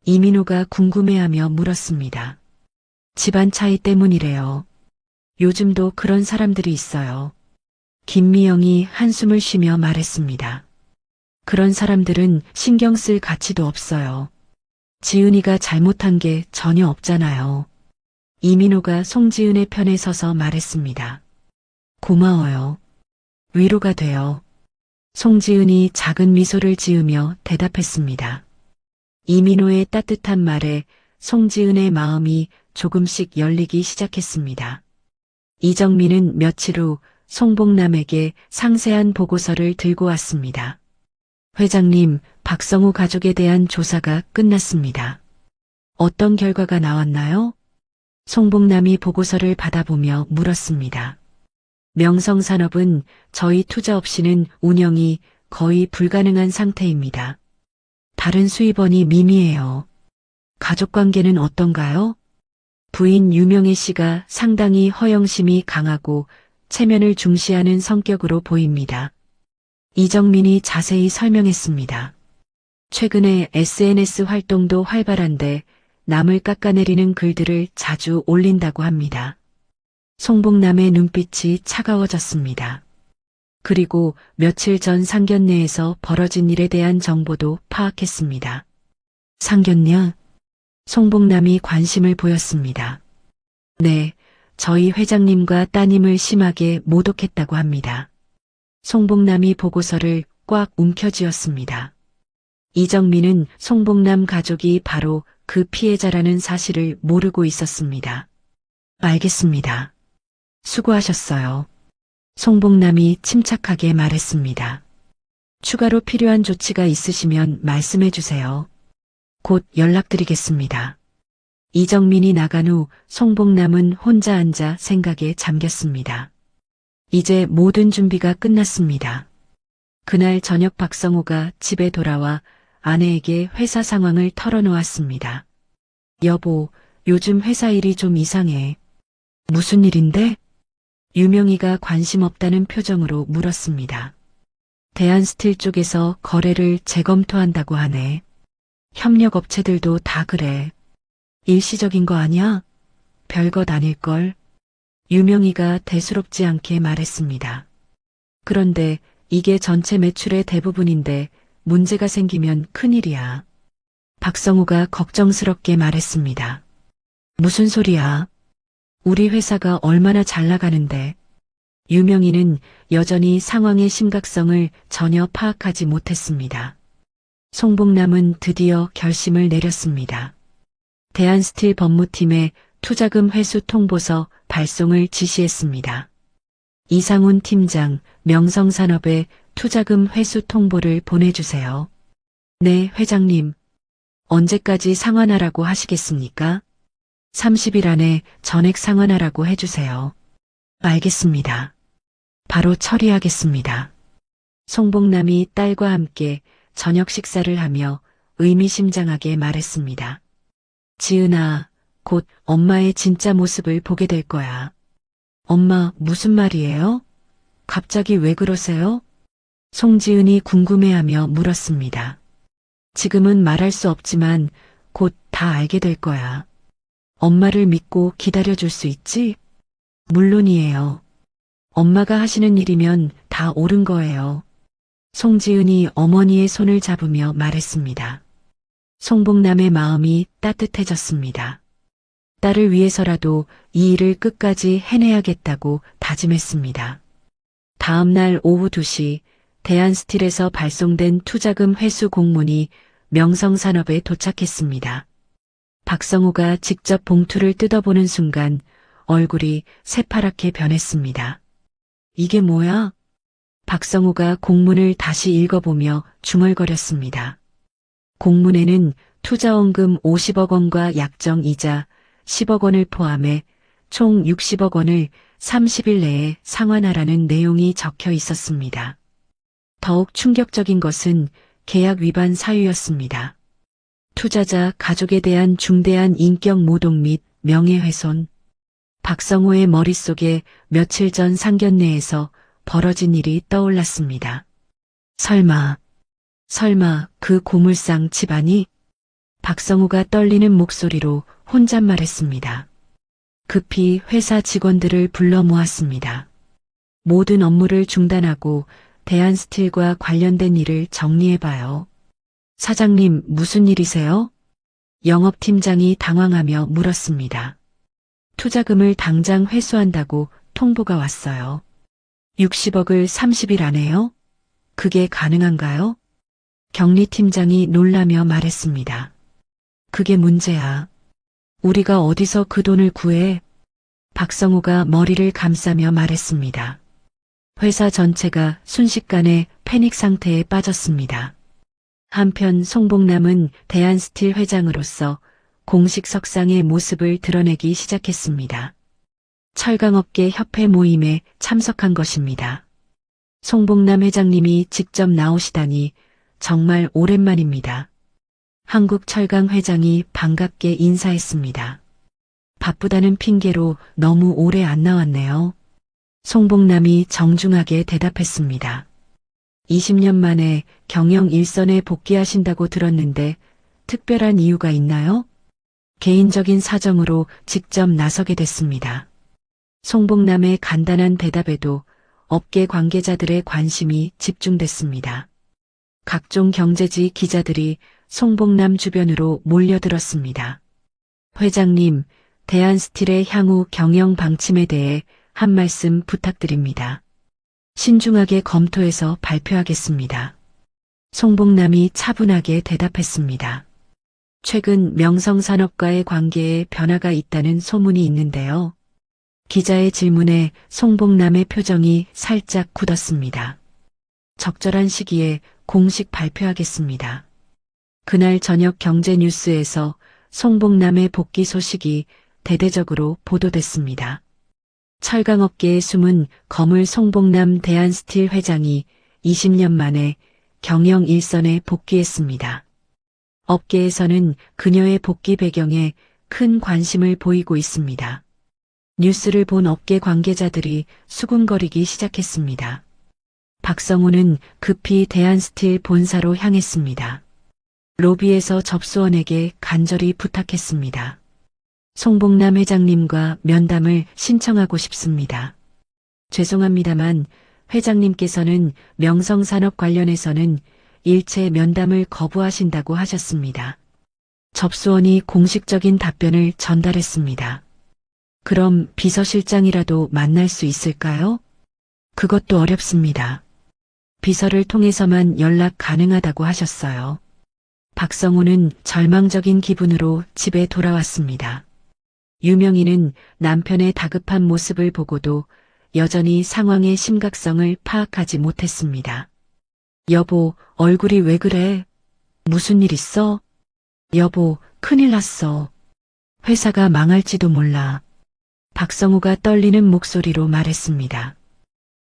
이민호가 궁금해하며 물었습니다. 집안 차이 때문이래요. 요즘도 그런 사람들이 있어요. 김미영이 한숨을 쉬며 말했습니다. 그런 사람들은 신경 쓸 가치도 없어요. 지은이가 잘못한 게 전혀 없잖아요. 이민호가 송지은의 편에 서서 말했습니다. 고마워요. 위로가 돼요. 송지은이 작은 미소를 지으며 대답했습니다. 이민호의 따뜻한 말에 송지은의 마음이 조금씩 열리기 시작했습니다. 이정민은 며칠 후 송복남에게 상세한 보고서를 들고 왔습니다. 회장님, 박성우 가족에 대한 조사가 끝났습니다. 어떤 결과가 나왔나요? 송복남이 보고서를 받아보며 물었습니다. 명성산업은 저희 투자 없이는 운영이 거의 불가능한 상태입니다. 다른 수입원이 미미해요. 가족관계는 어떤가요? 부인 유명희 씨가 상당히 허영심이 강하고 체면을 중시하는 성격으로 보입니다. 이정민이 자세히 설명했습니다. 최근에 SNS 활동도 활발한데 남을 깎아내리는 글들을 자주 올린다고 합니다. 송복남의 눈빛이 차가워졌습니다. 그리고 며칠 전 상견례에서 벌어진 일에 대한 정보도 파악했습니다. 상견례? 송복남이 관심을 보였습니다. 네, 저희 회장님과 따님을 심하게 모독했다고 합니다. 송복남이 보고서를 꽉 움켜쥐었습니다. 이정민은 송복남 가족이 바로 그 피해자라는 사실을 모르고 있었습니다. 알겠습니다. 수고하셨어요. 송복남이 침착하게 말했습니다. 추가로 필요한 조치가 있으시면 말씀해 주세요. 곧 연락드리겠습니다. 이정민이 나간 후 송복남은 혼자 앉아 생각에 잠겼습니다. 이제 모든 준비가 끝났습니다. 그날 저녁 박성호가 집에 돌아와 아내에게 회사 상황을 털어놓았습니다. 여보, 요즘 회사 일이 좀 이상해. 무슨 일인데? 유명희가 관심 없다는 표정으로 물었습니다. 대한스틸 쪽에서 거래를 재검토한다고 하네. 협력업체들도 다 그래. 일시적인 거 아니야? 별것 아닐걸. 유명희가 대수롭지 않게 말했습니다. 그런데 이게 전체 매출의 대부분인데 문제가 생기면 큰일이야. 박성우가 걱정스럽게 말했습니다. 무슨 소리야? 우리 회사가 얼마나 잘 나가는데. 유명희는 여전히 상황의 심각성을 전혀 파악하지 못했습니다. 송복남은 드디어 결심을 내렸습니다. 대한스틸 법무팀에 투자금 회수 통보서 발송을 지시했습니다. 이상훈 팀장, 명성산업에 투자금 회수 통보를 보내주세요. 네, 회장님. 언제까지 상환하라고 하시겠습니까? 30일 안에 전액 상환하라고 해주세요. 알겠습니다. 바로 처리하겠습니다. 송복남이 딸과 함께 저녁 식사를 하며 의미심장하게 말했습니다. 지은아, 곧 엄마의 진짜 모습을 보게 될 거야. 엄마, 무슨 말이에요? 갑자기 왜 그러세요? 송지은이 궁금해하며 물었습니다. 지금은 말할 수 없지만 곧 다 알게 될 거야. 엄마를 믿고 기다려줄 수 있지? 물론이에요. 엄마가 하시는 일이면 다 옳은 거예요. 송지은이 어머니의 손을 잡으며 말했습니다. 송복남의 마음이 따뜻해졌습니다. 딸을 위해서라도 이 일을 끝까지 해내야겠다고 다짐했습니다. 다음 날 오후 2시 대한스틸에서 발송된 투자금 회수 공문이 명성산업에 도착했습니다. 박성우가 직접 봉투를 뜯어보는 순간 얼굴이 새파랗게 변했습니다. 이게 뭐야? 박성우가 공문을 다시 읽어보며 중얼거렸습니다. 공문에는 투자원금 50억 원과 약정 이자 10억 원을 포함해 총 60억 원을 30일 내에 상환하라는 내용이 적혀 있었습니다. 더욱 충격적인 것은 계약 위반 사유였습니다. 투자자 가족에 대한 중대한 인격 모독 및 명예훼손. 박성호의 머릿속에 며칠 전 상견례에서 벌어진 일이 떠올랐습니다. 설마 그 고물상 집안이? 박성우가 떨리는 목소리로 혼잣말했습니다. 급히 회사 직원들을 불러 모았습니다. 모든 업무를 중단하고 대한스틸과 관련된 일을 정리해봐요. 사장님, 무슨 일이세요? 영업팀장이 당황하며 물었습니다. 투자금을 당장 회수한다고 통보가 왔어요. 60억을 30일 안에요? 그게 가능한가요? 경리팀장이 놀라며 말했습니다. 그게 문제야. 우리가 어디서 그 돈을 구해? 박성우가 머리를 감싸며 말했습니다. 회사 전체가 순식간에 패닉 상태에 빠졌습니다. 한편 송복남은 대한스틸 회장으로서 공식 석상의 모습을 드러내기 시작했습니다. 철강업계 협회 모임에 참석한 것입니다. 송복남 회장님이 직접 나오시다니 정말 오랜만입니다. 한국철강 회장이 반갑게 인사했습니다. 바쁘다는 핑계로 너무 오래 안 나왔네요. 송복남이 정중하게 대답했습니다. 20년 만에 경영 일선에 복귀하신다고 들었는데 특별한 이유가 있나요? 개인적인 사정으로 직접 나서게 됐습니다. 송복남의 간단한 대답에도 업계 관계자들의 관심이 집중됐습니다. 각종 경제지 기자들이 송복남 주변으로 몰려들었습니다. 회장님, 대한스틸의 향후 경영 방침에 대해 한 말씀 부탁드립니다. 신중하게 검토해서 발표하겠습니다. 송복남이 차분하게 대답했습니다. 최근 명성산업과의 관계에 변화가 있다는 소문이 있는데요. 기자의 질문에 송복남의 표정이 살짝 굳었습니다. 적절한 시기에 공식 발표하겠습니다. 그날 저녁 경제뉴스에서 송복남의 복귀 소식이 대대적으로 보도됐습니다. 철강업계의 숨은 거물 송복남 대한스틸 회장이 20년 만에 경영 일선에 복귀했습니다. 업계에서는 그녀의 복귀 배경에 큰 관심을 보이고 있습니다. 뉴스를 본 업계 관계자들이 수군거리기 시작했습니다. 박성우는 급히 대한스틸 본사로 향했습니다. 로비에서 접수원에게 간절히 부탁했습니다. 송복남 회장님과 면담을 신청하고 싶습니다. 죄송합니다만 회장님께서는 명성산업 관련해서는 일체 면담을 거부하신다고 하셨습니다. 접수원이 공식적인 답변을 전달했습니다. 그럼 비서실장이라도 만날 수 있을까요? 그것도 어렵습니다. 비서를 통해서만 연락 가능하다고 하셨어요. 박성우는 절망적인 기분으로 집에 돌아왔습니다. 유명인은 남편의 다급한 모습을 보고도 여전히 상황의 심각성을 파악하지 못했습니다. 여보, 얼굴이 왜 그래? 무슨 일 있어? 여보, 큰일 났어. 회사가 망할지도 몰라. 박성우가 떨리는 목소리로 말했습니다.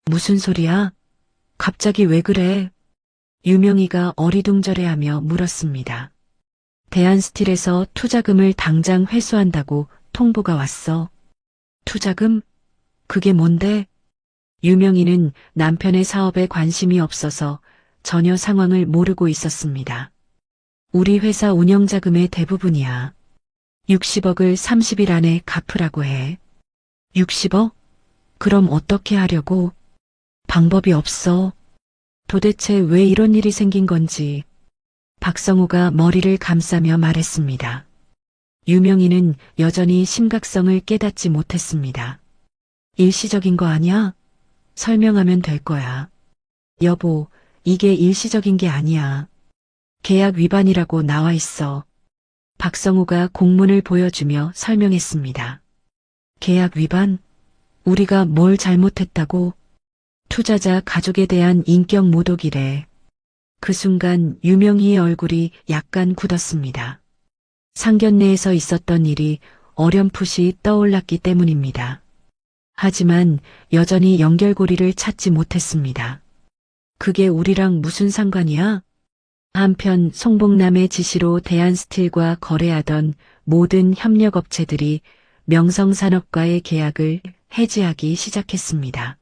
무슨 소리야? 갑자기 왜 그래? 유명희가 어리둥절해하며 물었습니다. 대한스틸에서 투자금을 당장 회수한다고 통보가 왔어. 투자금? 그게 뭔데? 유명희는 남편의 사업에 관심이 없어서 전혀 상황을 모르고 있었습니다. 우리 회사 운영자금의 대부분이야. 60억을 30일 안에 갚으라고 해. 60억? 그럼 어떻게 하려고? 방법이 없어. 도대체 왜 이런 일이 생긴 건지. 박성우가 머리를 감싸며 말했습니다. 유명희는 여전히 심각성을 깨닫지 못했습니다. 일시적인 거 아니야? 설명하면 될 거야. 여보, 이게 일시적인 게 아니야. 계약 위반이라고 나와 있어. 박성우가 공문을 보여주며 설명했습니다. 계약 위반? 우리가 뭘 잘못했다고? 투자자 가족에 대한 인격 모독이래. 그 순간 유명희의 얼굴이 약간 굳었습니다. 상견례에서 있었던 일이 어렴풋이 떠올랐기 때문입니다. 하지만 여전히 연결고리를 찾지 못했습니다. 그게 우리랑 무슨 상관이야? 한편 송복남의 지시로 대한스틸과 거래하던 모든 협력업체들이 명성산업과의 계약을 해지하기 시작했습니다.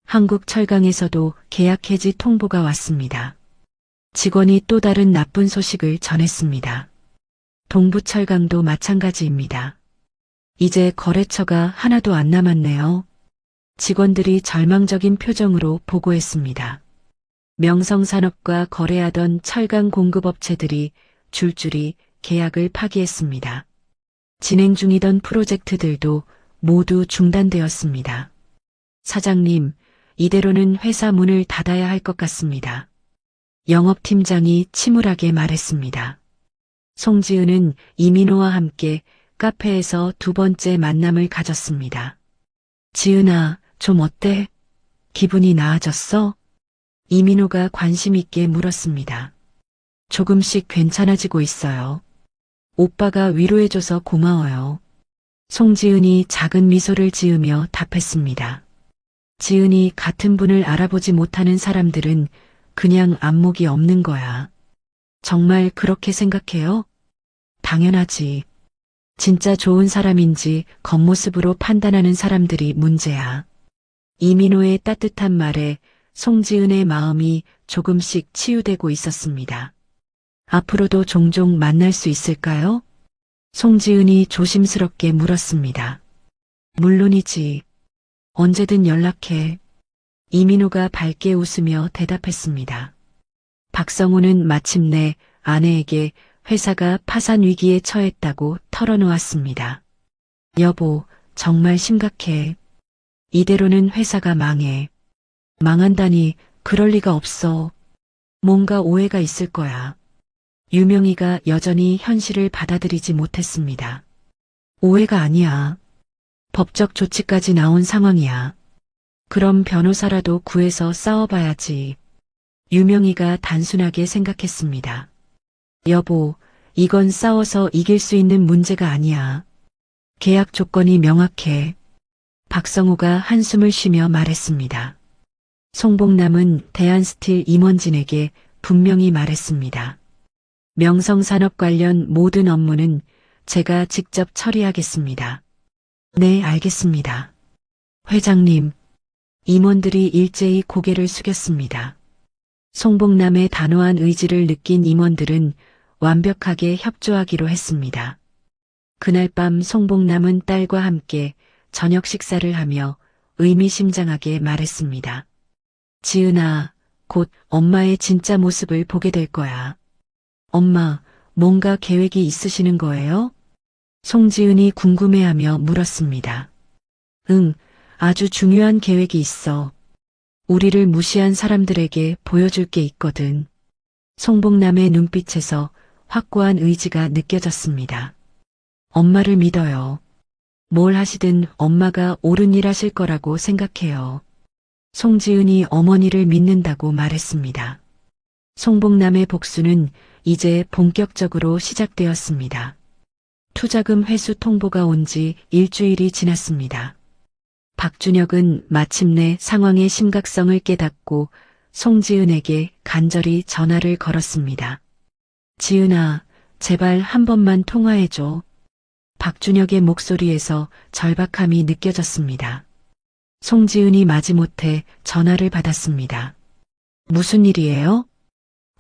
한국철강에서도 계약 해지 통보가 왔습니다. 직원이 또 다른 나쁜 소식을 전했습니다. 동부철강도 마찬가지입니다. 이제 거래처가 하나도 안 남았네요. 직원들이 절망적인 표정으로 보고했습니다. 명성산업과 거래하던 철강 공급업체들이 줄줄이 계약을 파기했습니다. 진행 중이던 프로젝트들도 모두 중단되었습니다. 사장님, 이대로는 회사 문을 닫아야 할 것 같습니다. 영업팀장이 침울하게 말했습니다. 송지은은 이민호와 함께 카페에서 두 번째 만남을 가졌습니다. 지은아, 좀 어때? 기분이 나아졌어? 이민호가 관심 있게 물었습니다. 조금씩 괜찮아지고 있어요. 오빠가 위로해줘서 고마워요. 송지은이 작은 미소를 지으며 답했습니다. 지은이 같은 분을 알아보지 못하는 사람들은 그냥 안목이 없는 거야. 정말 그렇게 생각해요? 당연하지. 진짜 좋은 사람인지 겉모습으로 판단하는 사람들이 문제야. 이민호의 따뜻한 말에 송지은의 마음이 조금씩 치유되고 있었습니다. 앞으로도 종종 만날 수 있을까요? 송지은이 조심스럽게 물었습니다. 물론이지. 언제든 연락해. 이민호가 밝게 웃으며 대답했습니다. 박성우는 마침내 아내에게 회사가 파산 위기에 처했다고 털어놓았습니다. 여보, 정말 심각해. 이대로는 회사가 망해. 망한다니 그럴 리가 없어. 뭔가 오해가 있을 거야. 유명희가 여전히 현실을 받아들이지 못했습니다. 오해가 아니야. 법적 조치까지 나온 상황이야. 그럼 변호사라도 구해서 싸워봐야지. 유명희가 단순하게 생각했습니다. 여보, 이건 싸워서 이길 수 있는 문제가 아니야. 계약 조건이 명확해. 박성우가 한숨을 쉬며 말했습니다. 송복남은 대한스틸 임원진에게 분명히 말했습니다. 명성산업 관련 모든 업무는 제가 직접 처리하겠습니다. 네, 알겠습니다. 회장님, 임원들이 일제히 고개를 숙였습니다. 송복남의 단호한 의지를 느낀 임원들은 완벽하게 협조하기로 했습니다. 그날 밤 송복남은 딸과 함께 저녁 식사를 하며 의미심장하게 말했습니다. 지은아, 곧 엄마의 진짜 모습을 보게 될 거야. 엄마, 뭔가 계획이 있으시는 거예요? 송지은이 궁금해하며 물었습니다. 응, 아주 중요한 계획이 있어. 우리를 무시한 사람들에게 보여줄 게 있거든. 송복남의 눈빛에서 확고한 의지가 느껴졌습니다. 엄마를 믿어요. 뭘 하시든 엄마가 옳은 일 하실 거라고 생각해요. 송지은이 어머니를 믿는다고 말했습니다. 송복남의 복수는 이제 본격적으로 시작되었습니다. 투자금 회수 통보가 온 지 일주일이 지났습니다. 박준혁은 마침내 상황의 심각성을 깨닫고 송지은에게 간절히 전화를 걸었습니다. 지은아, 제발 한 번만 통화해줘. 박준혁의 목소리에서 절박함이 느껴졌습니다. 송지은이 마지못해 전화를 받았습니다. 무슨 일이에요?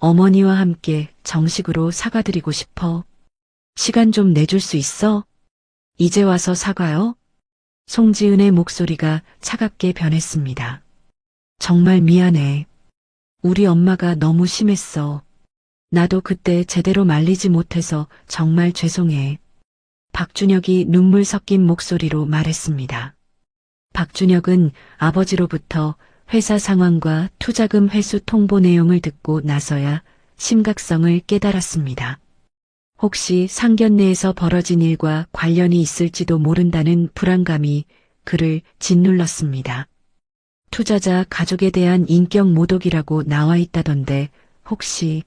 어머니와 함께 정식으로 사과드리고 싶어. 시간 좀 내줄 수 있어? 이제 와서 사과요? 송지은의 목소리가 차갑게 변했습니다. 정말 미안해. 우리 엄마가 너무 심했어. 나도 그때 제대로 말리지 못해서 정말 죄송해. 박준혁이 눈물 섞인 목소리로 말했습니다. 박준혁은 아버지로부터 회사 상황과 투자금 회수 통보 내용을 듣고 나서야 심각성을 깨달았습니다. 혹시 상견례에서 벌어진 일과 관련이 있을지도 모른다는 불안감이 그를 짓눌렀습니다. 투자자 가족에 대한 인격 모독이라고 나와 있다던데 혹시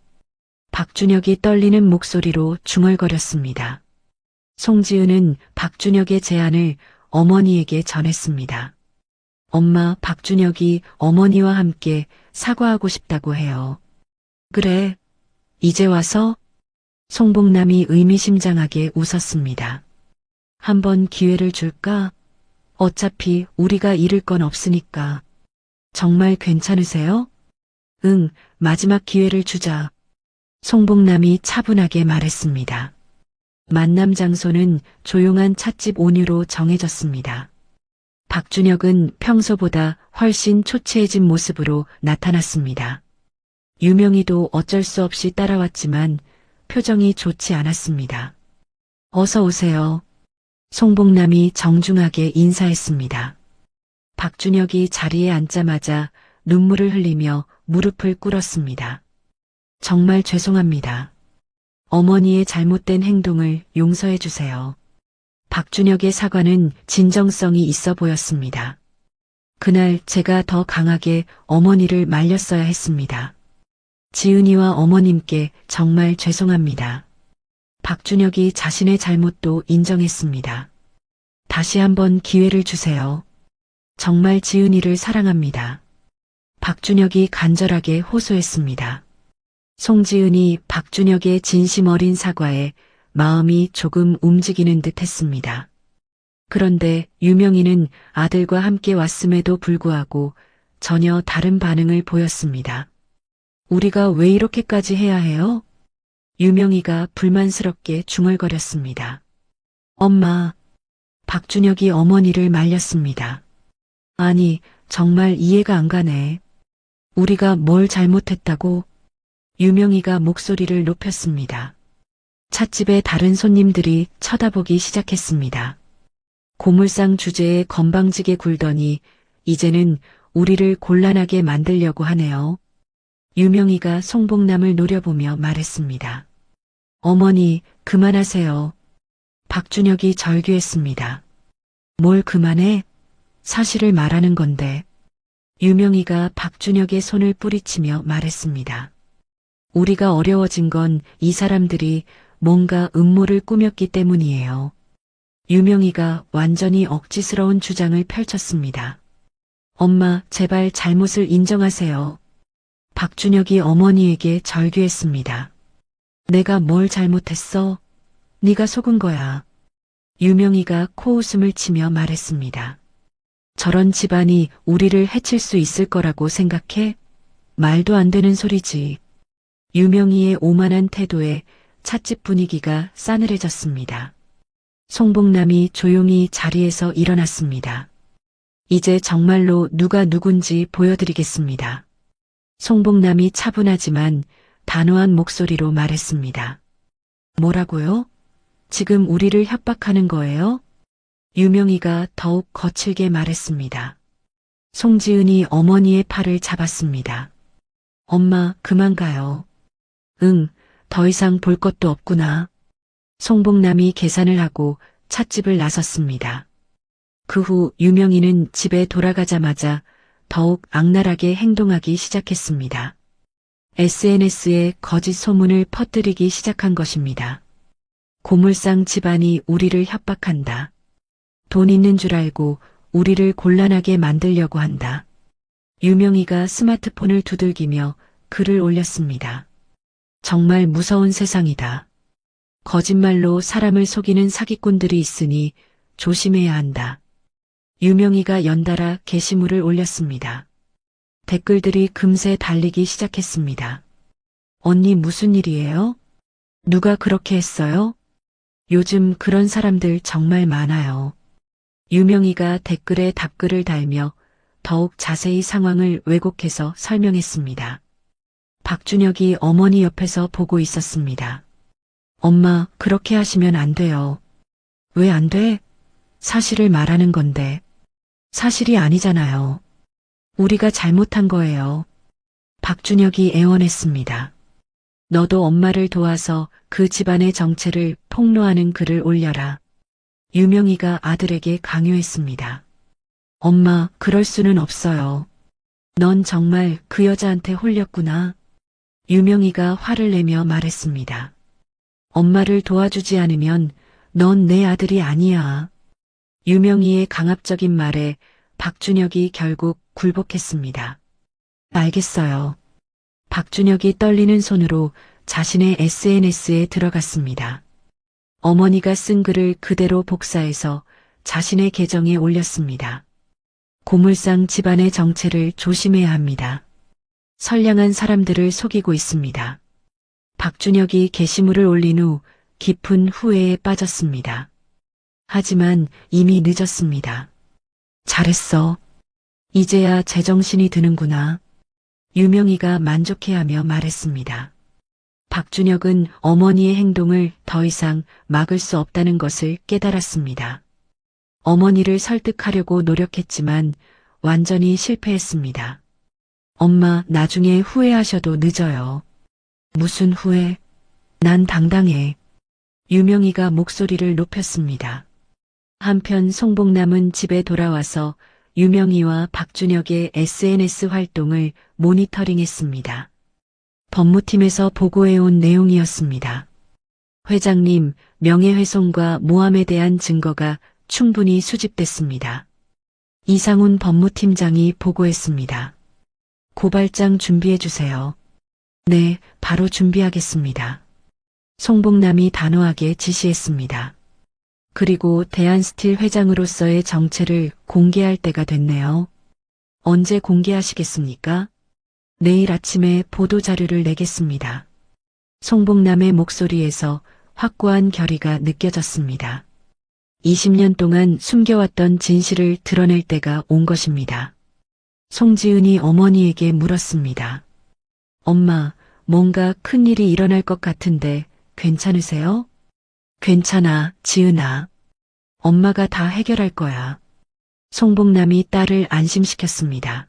박준혁이 떨리는 목소리로 중얼거렸습니다. 송지은은 박준혁의 제안을 어머니에게 전했습니다. 엄마, 박준혁이 어머니와 함께 사과하고 싶다고 해요. 그래, 이제 와서? 송복남이 의미심장하게 웃었습니다. 한번 기회를 줄까? 어차피 우리가 잃을 건 없으니까. 정말 괜찮으세요? 응, 마지막 기회를 주자. 송복남이 차분하게 말했습니다. 만남 장소는 조용한 찻집 온유로 정해졌습니다. 박준혁은 평소보다 훨씬 초췌해진 모습으로 나타났습니다. 유명희도 어쩔 수 없이 따라왔지만 표정이 좋지 않았습니다. 어서 오세요. 송복남이 정중하게 인사했습니다. 박준혁이 자리에 앉자마자 눈물을 흘리며 무릎을 꿇었습니다. 정말 죄송합니다. 어머니의 잘못된 행동을 용서해 주세요. 박준혁의 사과는 진정성이 있어 보였습니다. 그날 제가 더 강하게 어머니를 말렸어야 했습니다. 지은이와 어머님께 정말 죄송합니다. 박준혁이 자신의 잘못도 인정했습니다. 다시 한번 기회를 주세요. 정말 지은이를 사랑합니다. 박준혁이 간절하게 호소했습니다. 송지은이 박준혁의 진심 어린 사과에 마음이 조금 움직이는 듯 했습니다. 그런데 유명희는 아들과 함께 왔음에도 불구하고 전혀 다른 반응을 보였습니다. 우리가 왜 이렇게까지 해야 해요? 유명희가 불만스럽게 중얼거렸습니다. 엄마, 박준혁이 어머니를 말렸습니다. 아니, 정말 이해가 안 가네. 우리가 뭘 잘못했다고? 유명희가 목소리를 높였습니다. 찻집에 다른 손님들이 쳐다보기 시작했습니다. 고물상 주제에 건방지게 굴더니 이제는 우리를 곤란하게 만들려고 하네요. 유명희가 송복남을 노려보며 말했습니다. 어머니, 그만하세요. 박준혁이 절규했습니다. 뭘 그만해? 사실을 말하는 건데. 유명희가 박준혁의 손을 뿌리치며 말했습니다. 우리가 어려워진 건 이 사람들이 뭔가 음모를 꾸몄기 때문이에요. 유명희가 완전히 억지스러운 주장을 펼쳤습니다. 엄마, 제발 잘못을 인정하세요. 박준혁이 어머니에게 절규했습니다. 내가 뭘 잘못했어? 네가 속은 거야. 유명희가 코웃음을 치며 말했습니다. 저런 집안이 우리를 해칠 수 있을 거라고 생각해? 말도 안 되는 소리지. 유명희의 오만한 태도에 찻집 분위기가 싸늘해졌습니다. 송복남이 조용히 자리에서 일어났습니다. 이제 정말로 누가 누군지 보여드리겠습니다. 송복남이 차분하지만 단호한 목소리로 말했습니다. 뭐라고요? 지금 우리를 협박하는 거예요? 유명희가 더욱 거칠게 말했습니다. 송지은이 어머니의 팔을 잡았습니다. 엄마, 그만 가요. 응, 더 이상 볼 것도 없구나. 송복남이 계산을 하고 찻집을 나섰습니다. 그 후 유명희는 집에 돌아가자마자 더욱 악랄하게 행동하기 시작했습니다. SNS에 거짓 소문을 퍼뜨리기 시작한 것입니다. 고물상 집안이 우리를 협박한다. 돈 있는 줄 알고 우리를 곤란하게 만들려고 한다. 유명희가 스마트폰을 두들기며 글을 올렸습니다. 정말 무서운 세상이다. 거짓말로 사람을 속이는 사기꾼들이 있으니 조심해야 한다. 유명희가 연달아 게시물을 올렸습니다. 댓글들이 금세 달리기 시작했습니다. 언니 무슨 일이에요? 누가 그렇게 했어요? 요즘 그런 사람들 정말 많아요. 유명희가 댓글에 답글을 달며 더욱 자세히 상황을 왜곡해서 설명했습니다. 박준혁이 어머니 옆에서 보고 있었습니다. 엄마, 그렇게 하시면 안 돼요. 왜 안 돼? 사실을 말하는 건데. 사실이 아니잖아요. 우리가 잘못한 거예요. 박준혁이 애원했습니다. 너도 엄마를 도와서 그 집안의 정체를 폭로하는 글을 올려라. 유명희가 아들에게 강요했습니다. 엄마, 그럴 수는 없어요. 넌 정말 그 여자한테 홀렸구나. 유명희가 화를 내며 말했습니다. 엄마를 도와주지 않으면 넌 내 아들이 아니야. 유명희의 강압적인 말에 박준혁이 결국 굴복했습니다. 알겠어요. 박준혁이 떨리는 손으로 자신의 SNS에 들어갔습니다. 어머니가 쓴 글을 그대로 복사해서 자신의 계정에 올렸습니다. 고물상 집안의 정체를 조심해야 합니다. 선량한 사람들을 속이고 있습니다. 박준혁이 게시물을 올린 후 깊은 후회에 빠졌습니다. 하지만 이미 늦었습니다. 잘했어. 이제야 제정신이 드는구나. 유명희가 만족해하며 말했습니다. 박준혁은 어머니의 행동을 더 이상 막을 수 없다는 것을 깨달았습니다. 어머니를 설득하려고 노력했지만 완전히 실패했습니다. 엄마, 나중에 후회하셔도 늦어요. 무슨 후회? 난 당당해. 유명희가 목소리를 높였습니다. 한편 송복남은 집에 돌아와서 유명희와 박준혁의 SNS 활동을 모니터링했습니다. 법무팀에서 보고해온 내용이었습니다. 회장님, 명예훼손과 모함에 대한 증거가 충분히 수집됐습니다. 이상훈 법무팀장이 보고했습니다. 고발장 준비해 주세요. 네, 바로 준비하겠습니다. 송복남이 단호하게 지시했습니다. 그리고 대한스틸 회장으로서의 정체를 공개할 때가 됐네요. 언제 공개하시겠습니까? 내일 아침에 보도자료를 내겠습니다. 송복남의 목소리에서 확고한 결의가 느껴졌습니다. 20년 동안 숨겨왔던 진실을 드러낼 때가 온 것입니다. 송지은이 어머니에게 물었습니다. 엄마, 뭔가 큰일이 일어날 것 같은데 괜찮으세요? 괜찮아, 지은아. 엄마가 다 해결할 거야. 송복남이 딸을 안심시켰습니다.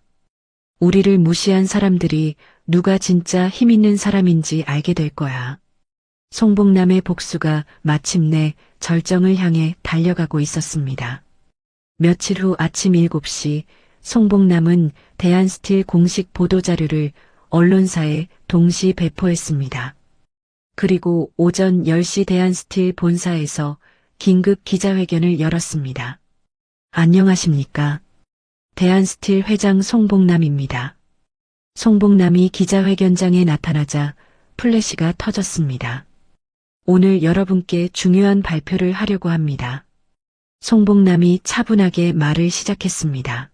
우리를 무시한 사람들이 누가 진짜 힘 있는 사람인지 알게 될 거야. 송복남의 복수가 마침내 절정을 향해 달려가고 있었습니다. 며칠 후 아침 7시 송복남은 대한스틸 공식 보도자료를 언론사에 동시 배포했습니다. 그리고 오전 10시 대한스틸 본사에서 긴급 기자회견을 열었습니다. 안녕하십니까? 대한스틸 회장 송복남입니다. 송복남이 기자회견장에 나타나자 플래시가 터졌습니다. 오늘 여러분께 중요한 발표를 하려고 합니다. 송복남이 차분하게 말을 시작했습니다.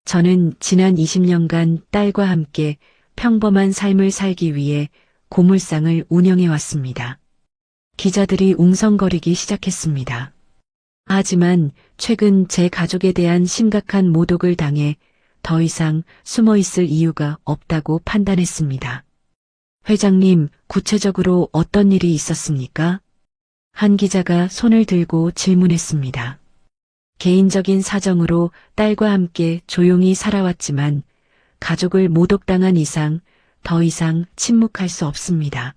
저는 지난 20년간 딸과 함께 평범한 삶을 살기 위해 고물상을 운영해 왔습니다. 기자들이 웅성거리기 시작했습니다. 하지만 최근 제 가족에 대한 심각한 모독을 당해 더 이상 숨어 있을 이유가 없다고 판단했습니다. 회장님, 구체적으로 어떤 일이 있었습니까? 한 기자가 손을 들고 질문했습니다. 개인적인 사정으로 딸과 함께 조용히 살아왔지만 가족을 모독당한 이상 더 이상 침묵할 수 없습니다.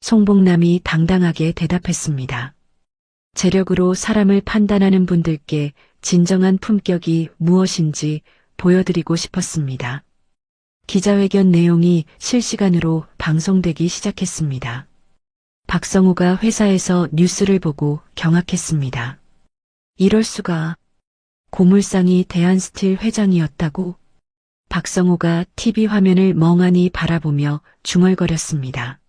송복남이 당당하게 대답했습니다. 재력으로 사람을 판단하는 분들께 진정한 품격이 무엇인지 보여드리고 싶었습니다. 기자회견 내용이 실시간으로 방송되기 시작했습니다. 박성우가 회사에서 뉴스를 보고 경악했습니다. 이럴 수가. 고물상이 대한스틸 회장이었다고? 박성우가 TV 화면을 멍하니 바라보며 중얼거렸습니다.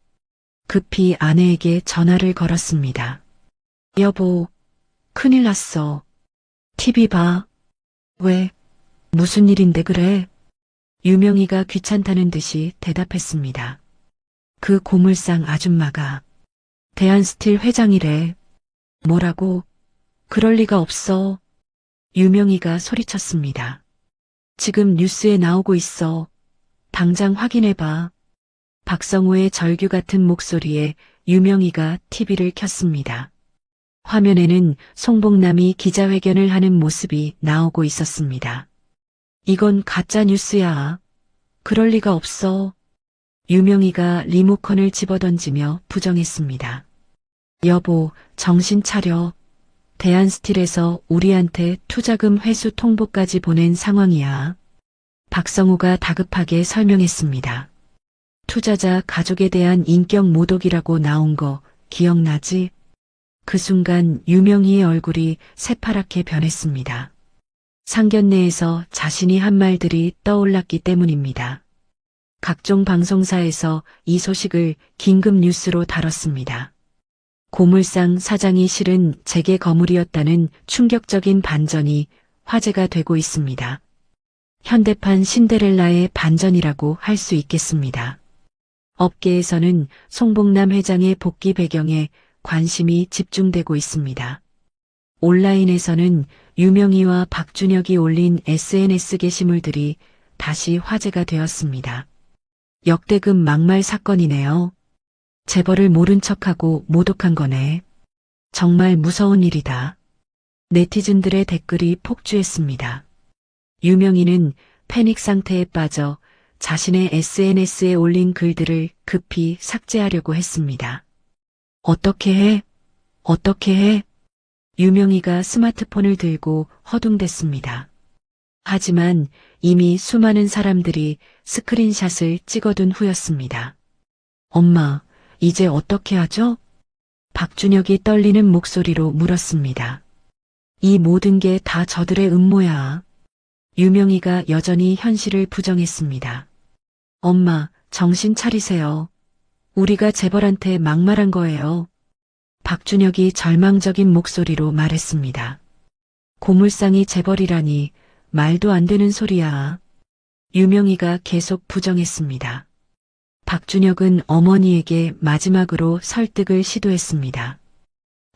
급히 아내에게 전화를 걸었습니다. 여보, 큰일 났어. TV 봐. 왜? 무슨 일인데 그래? 유명희가 귀찮다는 듯이 대답했습니다. 그 고물상 아줌마가 대한스틸 회장이래. 뭐라고? 그럴 리가 없어. 유명희가 소리쳤습니다. 지금 뉴스에 나오고 있어. 당장 확인해봐. 박성우의 절규 같은 목소리에 유명희가 TV를 켰습니다. 화면에는 송복남이 기자회견을 하는 모습이 나오고 있었습니다. 이건 가짜 뉴스야. 그럴 리가 없어. 유명희가 리모컨을 집어던지며 부정했습니다. 여보, 정신 차려. 대한스틸에서 우리한테 투자금 회수 통보까지 보낸 상황이야. 박성우가 다급하게 설명했습니다. 투자자 가족에 대한 인격 모독이라고 나온 거 기억나지? 그 순간 유명희의 얼굴이 새파랗게 변했습니다. 상견례에서 자신이 한 말들이 떠올랐기 때문입니다. 각종 방송사에서 이 소식을 긴급 뉴스로 다뤘습니다. 고물상 사장이 실은 재계 거물이었다는 충격적인 반전이 화제가 되고 있습니다. 현대판 신데렐라의 반전이라고 할 수 있겠습니다. 업계에서는 송복남 회장의 복귀 배경에 관심이 집중되고 있습니다. 온라인에서는 유명희와 박준혁이 올린 SNS 게시물들이 다시 화제가 되었습니다. 역대급 막말 사건이네요. 재벌을 모른 척하고 모독한 거네. 정말 무서운 일이다. 네티즌들의 댓글이 폭주했습니다. 유명희는 패닉 상태에 빠져 자신의 SNS에 올린 글들을 급히 삭제하려고 했습니다. 어떻게 해? 어떻게 해? 유명희가 스마트폰을 들고 허둥댔습니다. 하지만 이미 수많은 사람들이 스크린샷을 찍어둔 후였습니다. 엄마, 이제 어떻게 하죠? 박준혁이 떨리는 목소리로 물었습니다. 이 모든 게 다 저들의 음모야. 유명희가 여전히 현실을 부정했습니다. 엄마, 정신 차리세요. 우리가 재벌한테 막말한 거예요. 박준혁이 절망적인 목소리로 말했습니다. 고물상이 재벌이라니 말도 안 되는 소리야. 유명희가 계속 부정했습니다. 박준혁은 어머니에게 마지막으로 설득을 시도했습니다.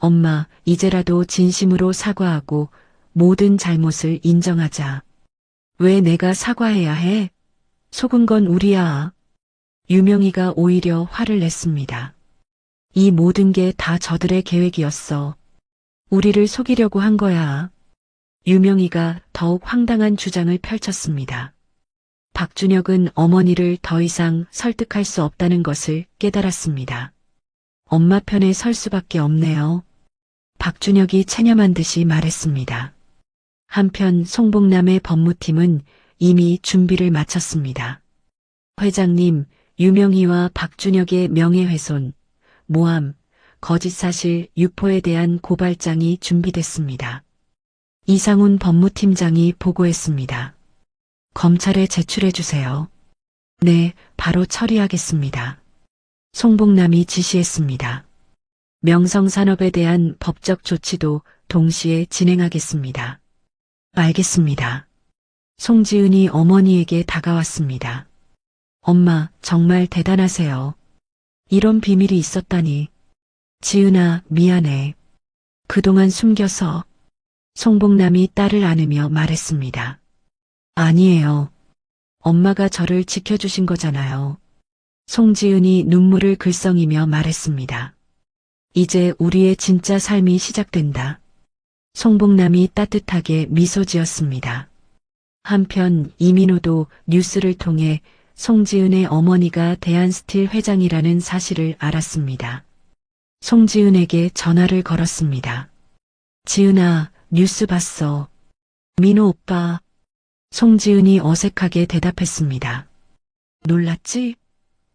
엄마, 이제라도 진심으로 사과하고 모든 잘못을 인정하자. 왜 내가 사과해야 해? 속은 건 우리야. 유명희가 오히려 화를 냈습니다. 이 모든 게 다 저들의 계획이었어. 우리를 속이려고 한 거야. 유명희가 더욱 황당한 주장을 펼쳤습니다. 박준혁은 어머니를 더 이상 설득할 수 없다는 것을 깨달았습니다. 엄마 편에 설 수밖에 없네요. 박준혁이 체념한 듯이 말했습니다. 한편 송복남의 법무팀은 이미 준비를 마쳤습니다. 회장님, 유명희와 박준혁의 명예훼손, 모함, 거짓사실 유포에 대한 고발장이 준비됐습니다. 이상훈 법무팀장이 보고했습니다. 검찰에 제출해 주세요. 네, 바로 처리하겠습니다. 송복남이 지시했습니다. 명성산업에 대한 법적 조치도 동시에 진행하겠습니다. 알겠습니다. 송지은이 어머니에게 다가왔습니다. 엄마, 정말 대단하세요. 이런 비밀이 있었다니. 지은아, 미안해. 그동안 숨겨서. 송복남이 딸을 안으며 말했습니다. 아니에요. 엄마가 저를 지켜주신 거잖아요. 송지은이 눈물을 글썽이며 말했습니다. 이제 우리의 진짜 삶이 시작된다. 송복남이 따뜻하게 미소 지었습니다. 한편 이민호도 뉴스를 통해 송지은의 어머니가 대한스틸 회장이라는 사실을 알았습니다. 송지은에게 전화를 걸었습니다. 지은아, 뉴스 봤어. 민호 오빠. 송지은이 어색하게 대답했습니다. 놀랐지?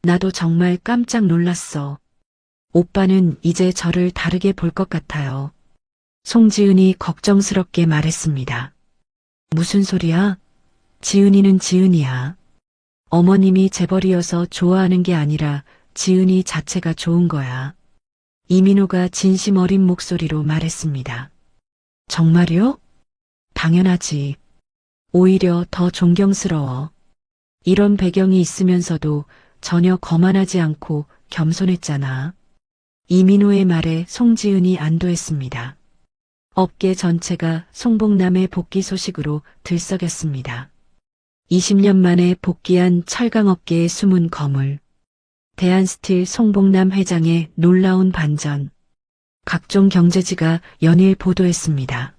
나도 정말 깜짝 놀랐어. 오빠는 이제 저를 다르게 볼 것 같아요. 송지은이 걱정스럽게 말했습니다. 무슨 소리야? 지은이는 지은이야. 어머님이 재벌이어서 좋아하는 게 아니라 지은이 자체가 좋은 거야. 이민호가 진심 어린 목소리로 말했습니다. 정말요? 당연하지. 오히려 더 존경스러워. 이런 배경이 있으면서도 전혀 거만하지 않고 겸손했잖아. 이민호의 말에 송지은이 안도했습니다. 업계 전체가 송복남의 복귀 소식으로 들썩였습니다. 20년 만에 복귀한 철강업계의 숨은 거물. 대한스틸 송복남 회장의 놀라운 반전. 각종 경제지가 연일 보도했습니다.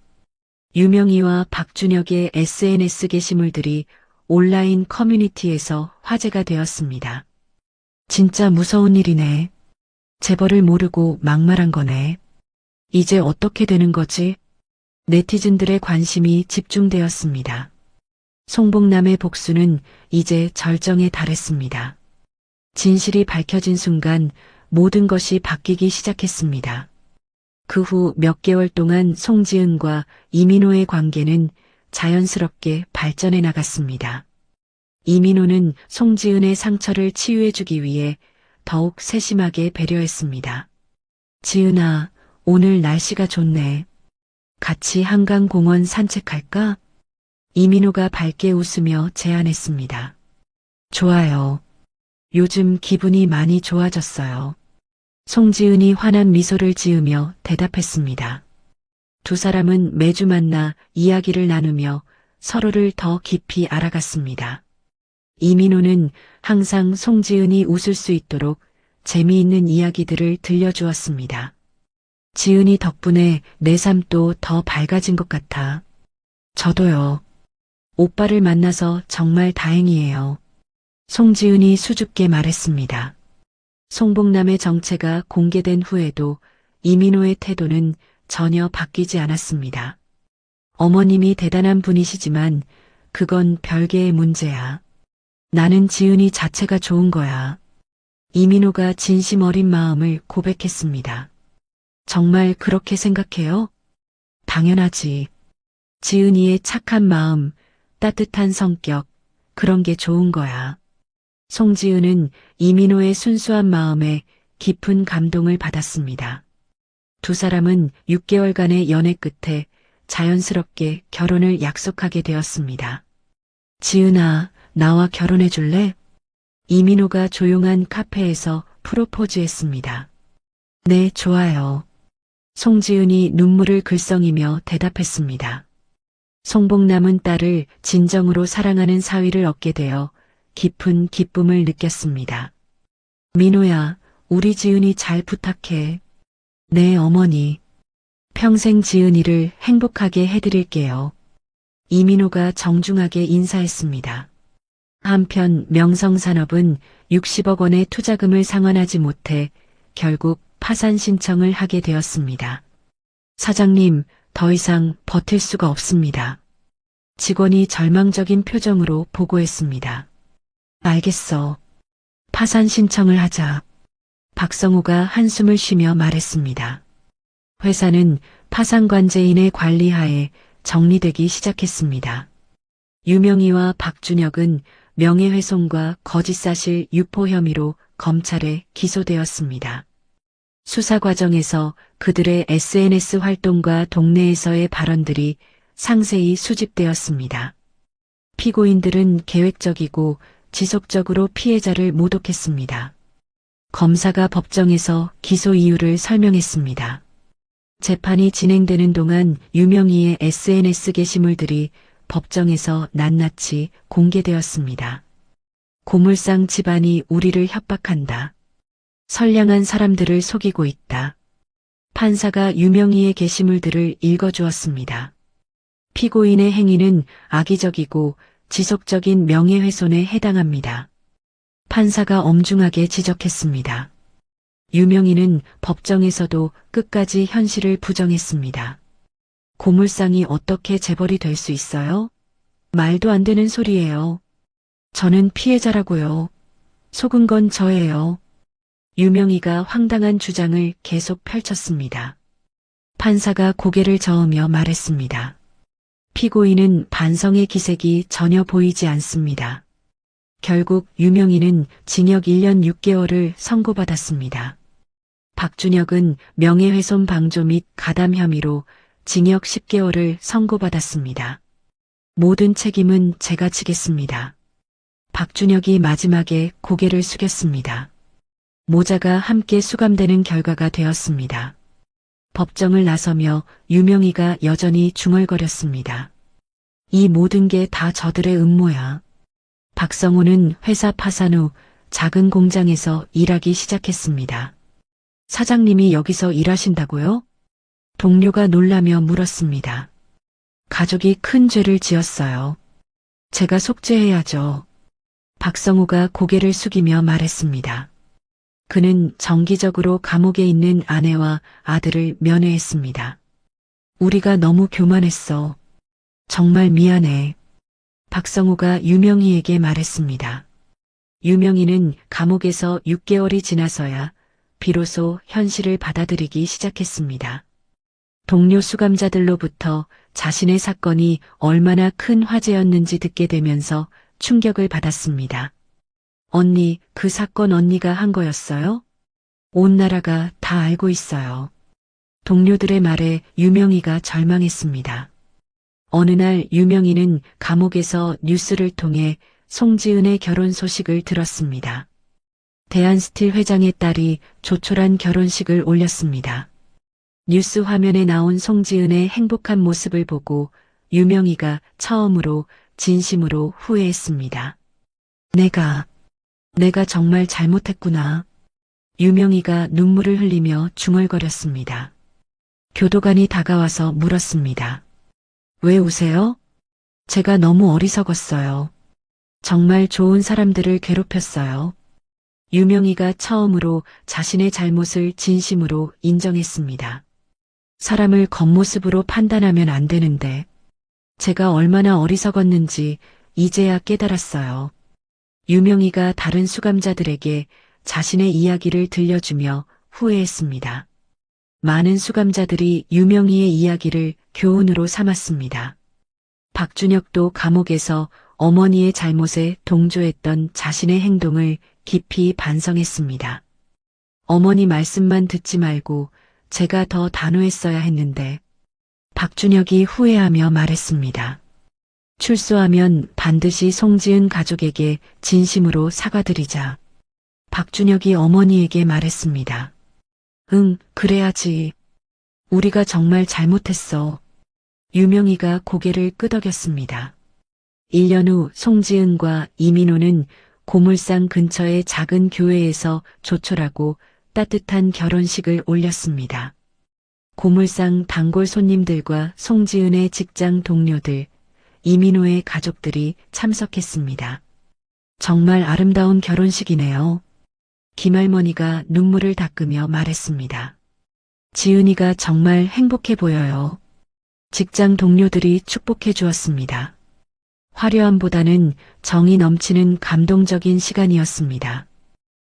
유명희와 박준혁의 SNS 게시물들이 온라인 커뮤니티에서 화제가 되었습니다. 진짜 무서운 일이네. 재벌을 모르고 막말한 거네. 이제 어떻게 되는 거지? 네티즌들의 관심이 집중되었습니다. 송복남의 복수는 이제 절정에 달했습니다. 진실이 밝혀진 순간 모든 것이 바뀌기 시작했습니다. 그 후 몇 개월 동안 송지은과 이민호의 관계는 자연스럽게 발전해 나갔습니다. 이민호는 송지은의 상처를 치유해주기 위해 더욱 세심하게 배려했습니다. 지은아, 오늘 날씨가 좋네. 같이 한강공원 산책할까? 이민호가 밝게 웃으며 제안했습니다. 좋아요. 요즘 기분이 많이 좋아졌어요. 송지은이 환한 미소를 지으며 대답했습니다. 두 사람은 매주 만나 이야기를 나누며 서로를 더 깊이 알아갔습니다. 이민호는 항상 송지은이 웃을 수 있도록 재미있는 이야기들을 들려주었습니다. 지은이 덕분에 내 삶도 더 밝아진 것 같아. 저도요. 오빠를 만나서 정말 다행이에요. 송지은이 수줍게 말했습니다. 송복남의 정체가 공개된 후에도 이민호의 태도는 전혀 바뀌지 않았습니다. 어머님이 대단한 분이시지만 그건 별개의 문제야. 나는 지은이 자체가 좋은 거야. 이민호가 진심 어린 마음을 고백했습니다. 정말 그렇게 생각해요? 당연하지. 지은이의 착한 마음, 따뜻한 성격, 그런 게 좋은 거야. 송지은은 이민호의 순수한 마음에 깊은 감동을 받았습니다. 두 사람은 6개월간의 연애 끝에 자연스럽게 결혼을 약속하게 되었습니다. 지은아, 나와 결혼해 줄래? 이민호가 조용한 카페에서 프로포즈했습니다. 네, 좋아요. 송지은이 눈물을 글썽이며 대답했습니다. 송복남은 딸을 진정으로 사랑하는 사위를 얻게 되어 깊은 기쁨을 느꼈습니다. 민호야, 우리 지은이 잘 부탁해. 네, 어머니. 평생 지은이를 행복하게 해드릴게요. 이민호가 정중하게 인사했습니다. 한편 명성산업은 60억 원의 투자금을 상환하지 못해 결국 파산 신청을 하게 되었습니다. 사장님, 더 이상 버틸 수가 없습니다. 직원이 절망적인 표정으로 보고했습니다. 알겠어. 파산 신청을 하자. 박성우가 한숨을 쉬며 말했습니다. 회사는 파산관제인의 관리하에 정리되기 시작했습니다. 유명희와 박준혁은 명예훼손과 거짓사실 유포 혐의로 검찰에 기소되었습니다. 수사 과정에서 그들의 SNS 활동과 동네에서의 발언들이 상세히 수집되었습니다. 피고인들은 계획적이고 지속적으로 피해자를 모독했습니다. 검사가 법정에서 기소 이유를 설명했습니다. 재판이 진행되는 동안 유명희의 SNS 게시물들이 법정에서 낱낱이 공개되었습니다. 고물상 집안이 우리를 협박한다. 선량한 사람들을 속이고 있다. 판사가 유명희의 게시물들을 읽어주었습니다. 피고인의 행위는 악의적이고 지속적인 명예훼손에 해당합니다. 판사가 엄중하게 지적했습니다. 유명희는 법정에서도 끝까지 현실을 부정했습니다. 고물상이 어떻게 재벌이 될 수 있어요? 말도 안 되는 소리예요. 저는 피해자라고요. 속은 건 저예요. 유명희가 황당한 주장을 계속 펼쳤습니다. 판사가 고개를 저으며 말했습니다. 피고인은 반성의 기색이 전혀 보이지 않습니다. 결국 유명희는 징역 1년 6개월을 선고받았습니다. 박준혁은 명예훼손 방조 및 가담 혐의로 징역 10개월을 선고받았습니다. 모든 책임은 제가 지겠습니다. 박준혁이 마지막에 고개를 숙였습니다. 모자가 함께 수감되는 결과가 되었습니다. 법정을 나서며 유명희가 여전히 중얼거렸습니다. 이 모든 게 다 저들의 음모야. 박성호는 회사 파산 후 작은 공장에서 일하기 시작했습니다. 사장님이 여기서 일하신다고요? 동료가 놀라며 물었습니다. 가족이 큰 죄를 지었어요. 제가 속죄해야죠. 박성호가 고개를 숙이며 말했습니다. 그는 정기적으로 감옥에 있는 아내와 아들을 면회했습니다. 우리가 너무 교만했어. 정말 미안해. 박성우가 유명희에게 말했습니다. 유명희는 감옥에서 6개월이 지나서야 비로소 현실을 받아들이기 시작했습니다. 동료 수감자들로부터 자신의 사건이 얼마나 큰 화제였는지 듣게 되면서 충격을 받았습니다. 언니, 그 사건 언니가 한 거였어요? 온 나라가 다 알고 있어요. 동료들의 말에 유명희가 절망했습니다. 어느 날 유명희는 감옥에서 뉴스를 통해 송지은의 결혼 소식을 들었습니다. 대한스틸 회장의 딸이 조촐한 결혼식을 올렸습니다. 뉴스 화면에 나온 송지은의 행복한 모습을 보고 유명희가 처음으로 진심으로 후회했습니다. 내가 정말 잘못했구나. 유명희가 눈물을 흘리며 중얼거렸습니다. 교도관이 다가와서 물었습니다. 왜 우세요? 제가 너무 어리석었어요. 정말 좋은 사람들을 괴롭혔어요. 유명희가 처음으로 자신의 잘못을 진심으로 인정했습니다. 사람을 겉모습으로 판단하면 안 되는데 제가 얼마나 어리석었는지 이제야 깨달았어요. 유명희가 다른 수감자들에게 자신의 이야기를 들려주며 후회했습니다. 많은 수감자들이 유명희의 이야기를 교훈으로 삼았습니다. 박준혁도 감옥에서 어머니의 잘못에 동조했던 자신의 행동을 깊이 반성했습니다. 어머니 말씀만 듣지 말고 제가 더 단호했어야 했는데 박준혁이 후회하며 말했습니다. 출소하면 반드시 송지은 가족에게 진심으로 사과드리자. 박준혁이 어머니에게 말했습니다. 응, 그래야지. 우리가 정말 잘못했어. 유명희가 고개를 끄덕였습니다. 1년 후 송지은과 이민호는 고물상 근처의 작은 교회에서 조촐하고 따뜻한 결혼식을 올렸습니다. 고물상 단골 손님들과 송지은의 직장 동료들, 이민호의 가족들이 참석했습니다. 정말 아름다운 결혼식이네요. 김할머니가 눈물을 닦으며 말했습니다. 지은이가 정말 행복해 보여요. 직장 동료들이 축복해 주었습니다. 화려함보다는 정이 넘치는 감동적인 시간이었습니다.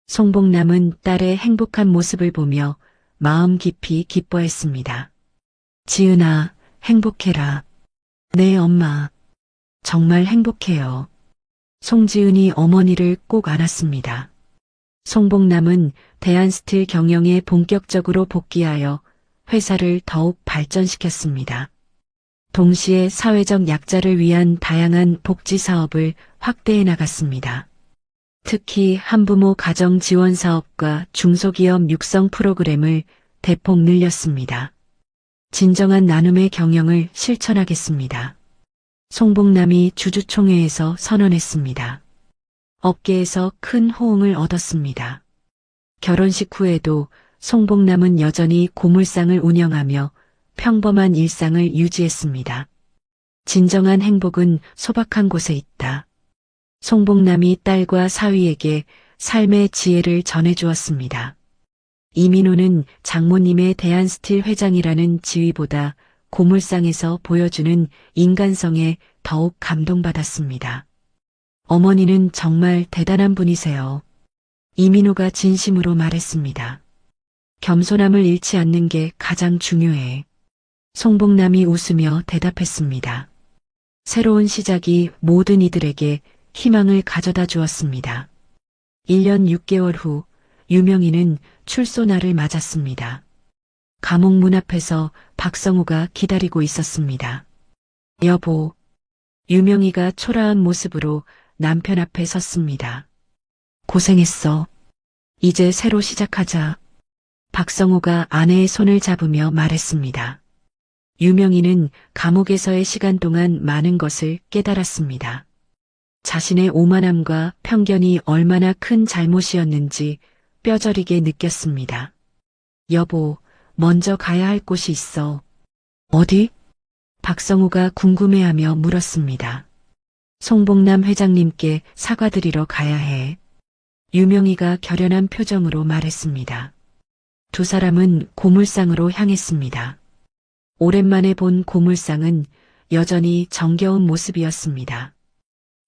송복남은 딸의 행복한 모습을 보며 마음 깊이 기뻐했습니다. 지은아, 행복해라. 네, 엄마. 정말 행복해요. 송지은이 어머니를 꼭 안았습니다. 송복남은 대한스틸 경영에 본격적으로 복귀하여 회사를 더욱 발전시켰습니다. 동시에 사회적 약자를 위한 다양한 복지 사업을 확대해 나갔습니다. 특히 한부모 가정 지원 사업과 중소기업 육성 프로그램을 대폭 늘렸습니다. 진정한 나눔의 경영을 실천하겠습니다. 송복남이 주주총회에서 선언했습니다. 업계에서 큰 호응을 얻었습니다. 결혼식 후에도 송복남은 여전히 고물상을 운영하며 평범한 일상을 유지했습니다. 진정한 행복은 소박한 곳에 있다. 송복남이 딸과 사위에게 삶의 지혜를 전해주었습니다. 이민호는 장모님의 대한스틸 회장이라는 지위보다 고물상에서 보여주는 인간성에 더욱 감동받았습니다. 어머니는 정말 대단한 분이세요. 이민호가 진심으로 말했습니다. 겸손함을 잃지 않는 게 가장 중요해. 송복남이 웃으며 대답했습니다. 새로운 시작이 모든 이들에게 희망을 가져다 주었습니다. 1년 6개월 후 유명희는 출소 날을 맞았습니다. 감옥 문 앞에서 박성우가 기다리고 있었습니다. 여보. 유명희가 초라한 모습으로 남편 앞에 섰습니다. 고생했어. 이제 새로 시작하자. 박성우가 아내의 손을 잡으며 말했습니다. 유명희는 감옥에서의 시간 동안 많은 것을 깨달았습니다. 자신의 오만함과 편견이 얼마나 큰 잘못이었는지 뼈저리게 느꼈습니다. 여보, 먼저 가야 할 곳이 있어. 어디? 박성우가 궁금해하며 물었습니다. 송복남 회장님께 사과드리러 가야 해. 유명희가 결연한 표정으로 말했습니다. 두 사람은 고물상으로 향했습니다. 오랜만에 본 고물상은 여전히 정겨운 모습이었습니다.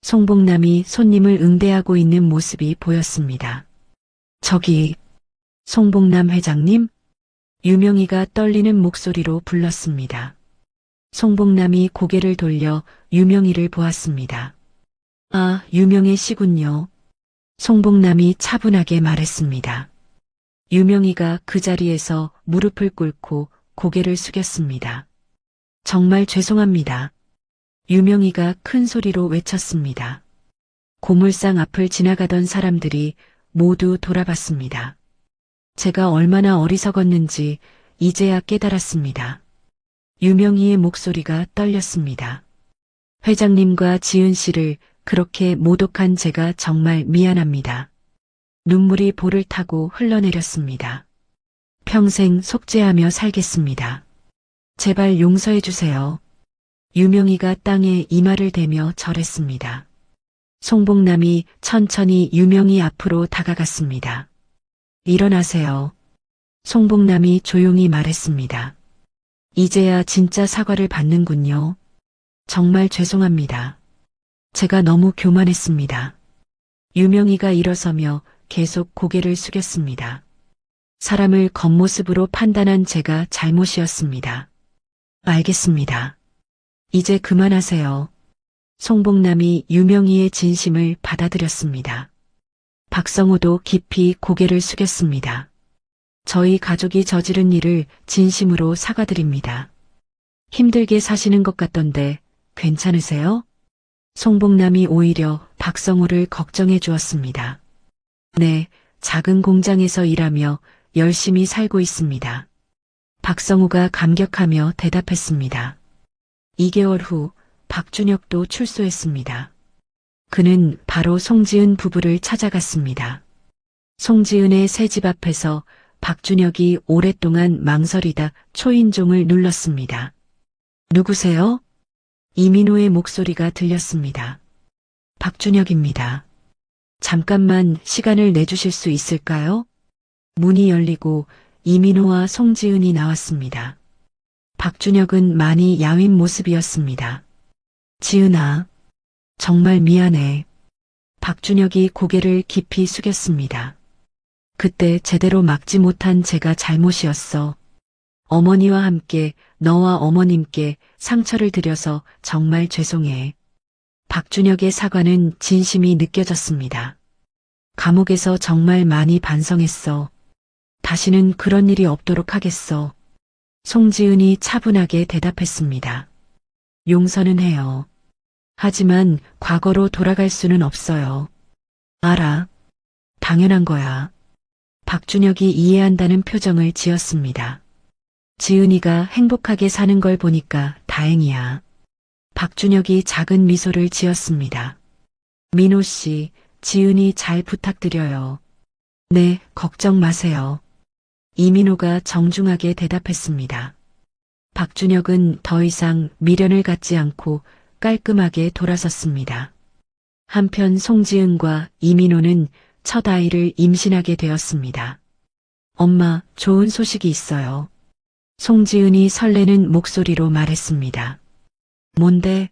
송복남이 손님을 응대하고 있는 모습이 보였습니다. 저기, 송복남 회장님? 유명희가 떨리는 목소리로 불렀습니다. 송복남이 고개를 돌려 유명희를 보았습니다. 아, 유명희 씨군요. 송복남이 차분하게 말했습니다. 유명희가 그 자리에서 무릎을 꿇고 고개를 숙였습니다. 정말 죄송합니다. 유명희가 큰 소리로 외쳤습니다. 고물상 앞을 지나가던 사람들이 모두 돌아봤습니다. 제가 얼마나 어리석었는지 이제야 깨달았습니다. 유명희의 목소리가 떨렸습니다. 회장님과 지은 씨를 그렇게 모독한 제가 정말 미안합니다. 눈물이 볼을 타고 흘러내렸습니다. 평생 속죄하며 살겠습니다. 제발 용서해 주세요. 유명희가 땅에 이마를 대며 절했습니다. 송복남이 천천히 유명희 앞으로 다가갔습니다. 일어나세요. 송복남이 조용히 말했습니다. 이제야 진짜 사과를 받는군요. 정말 죄송합니다. 제가 너무 교만했습니다. 유명희가 일어서며 계속 고개를 숙였습니다. 사람을 겉모습으로 판단한 제가 잘못이었습니다. 알겠습니다. 이제 그만하세요. 송복남이 유명희의 진심을 받아들였습니다. 박성호도 깊이 고개를 숙였습니다. 저희 가족이 저지른 일을 진심으로 사과드립니다. 힘들게 사시는 것 같던데 괜찮으세요? 송복남이 오히려 박성호를 걱정해 주었습니다. 네, 작은 공장에서 일하며 열심히 살고 있습니다. 박성호가 감격하며 대답했습니다. 2개월 후 박준혁도 출소했습니다. 그는 바로 송지은 부부를 찾아갔습니다. 송지은의 새 집 앞에서 박준혁이 오랫동안 망설이다 초인종을 눌렀습니다. 누구세요? 이민호의 목소리가 들렸습니다. 박준혁입니다. 잠깐만 시간을 내주실 수 있을까요? 문이 열리고 이민호와 송지은이 나왔습니다. 박준혁은 많이 야윈 모습이었습니다. 지은아, 정말 미안해. 박준혁이 고개를 깊이 숙였습니다. 그때 제대로 막지 못한 제가 잘못이었어. 어머니와 함께 너와 어머님께 상처를 드려서 정말 죄송해. 박준혁의 사과는 진심이 느껴졌습니다. 감옥에서 정말 많이 반성했어. 다시는 그런 일이 없도록 하겠어. 송지은이 차분하게 대답했습니다. 용서는 해요. 하지만 과거로 돌아갈 수는 없어요. 알아. 당연한 거야. 박준혁이 이해한다는 표정을 지었습니다. 지은이가 행복하게 사는 걸 보니까 다행이야. 박준혁이 작은 미소를 지었습니다. 민호 씨, 지은이 잘 부탁드려요. 네, 걱정 마세요. 이민호가 정중하게 대답했습니다. 박준혁은 더 이상 미련을 갖지 않고 깔끔하게 돌아섰습니다. 한편 송지은과 이민호는 첫 아이를 임신하게 되었습니다. 엄마, 좋은 소식이 있어요. 송지은이 설레는 목소리로 말했습니다. 뭔데?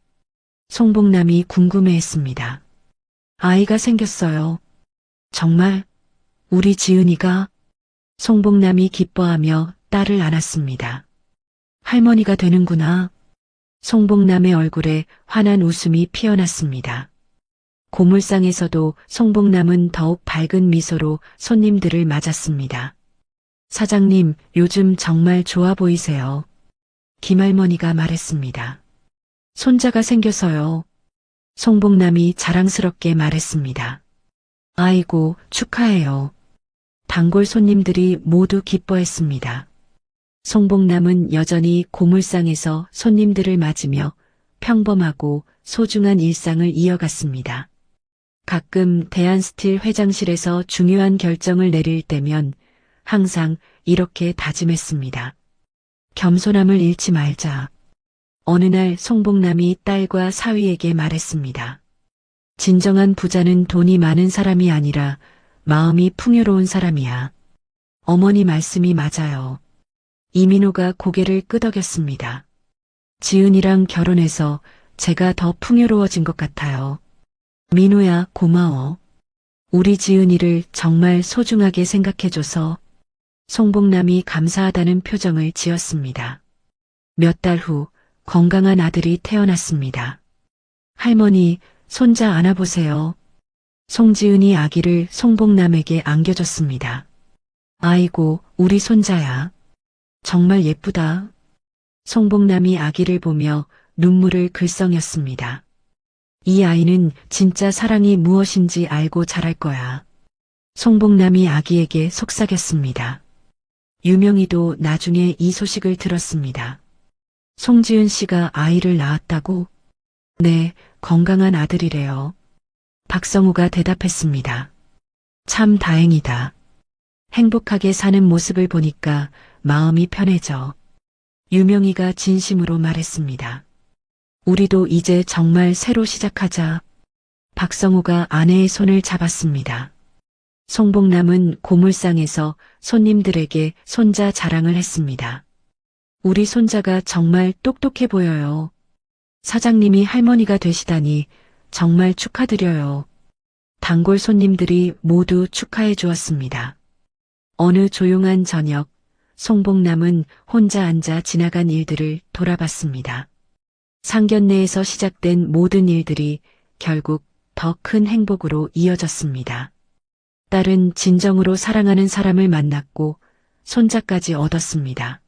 송복남이 궁금해했습니다. 아이가 생겼어요. 정말? 우리 지은이가? 송복남이 기뻐하며 딸을 안았습니다. 할머니가 되는구나. 송복남의 얼굴에 환한 웃음이 피어났습니다. 고물상에서도 송복남은 더욱 밝은 미소로 손님들을 맞았습니다. 사장님, 요즘 정말 좋아 보이세요. 김할머니가 말했습니다. 손자가 생겨서요. 송복남이 자랑스럽게 말했습니다. 아이고, 축하해요. 단골 손님들이 모두 기뻐했습니다. 송복남은 여전히 고물상에서 손님들을 맞으며 평범하고 소중한 일상을 이어갔습니다. 가끔 대한스틸 회장실에서 중요한 결정을 내릴 때면 항상 이렇게 다짐했습니다. 겸손함을 잃지 말자. 어느 날 송복남이 딸과 사위에게 말했습니다. 진정한 부자는 돈이 많은 사람이 아니라 마음이 풍요로운 사람이야. 어머니 말씀이 맞아요. 이민호가 고개를 끄덕였습니다. 지은이랑 결혼해서 제가 더 풍요로워진 것 같아요. 민호야, 고마워. 우리 지은이를 정말 소중하게 생각해줘서. 송복남이 감사하다는 표정을 지었습니다. 몇 달 후 건강한 아들이 태어났습니다. 할머니, 손자 안아보세요. 송지은이 아기를 송복남에게 안겨줬습니다. 아이고, 우리 손자야. 정말 예쁘다. 송복남이 아기를 보며 눈물을 글썽였습니다. 이 아이는 진짜 사랑이 무엇인지 알고 자랄 거야. 송복남이 아기에게 속삭였습니다. 유명희도 나중에 이 소식을 들었습니다. 송지은 씨가 아이를 낳았다고? 네, 건강한 아들이래요. 박성우가 대답했습니다. 참 다행이다. 행복하게 사는 모습을 보니까 마음이 편해져. 유명희가 진심으로 말했습니다. 우리도 이제 정말 새로 시작하자. 박성우가 아내의 손을 잡았습니다. 송복남은 고물상에서 손님들에게 손자 자랑을 했습니다. 우리 손자가 정말 똑똑해 보여요. 사장님이 할머니가 되시다니 정말 축하드려요. 단골 손님들이 모두 축하해 주었습니다. 어느 조용한 저녁, 송복남은 혼자 앉아 지나간 일들을 돌아봤습니다. 상견례에서 시작된 모든 일들이 결국 더 큰 행복으로 이어졌습니다. 딸은 진정으로 사랑하는 사람을 만났고 손자까지 얻었습니다.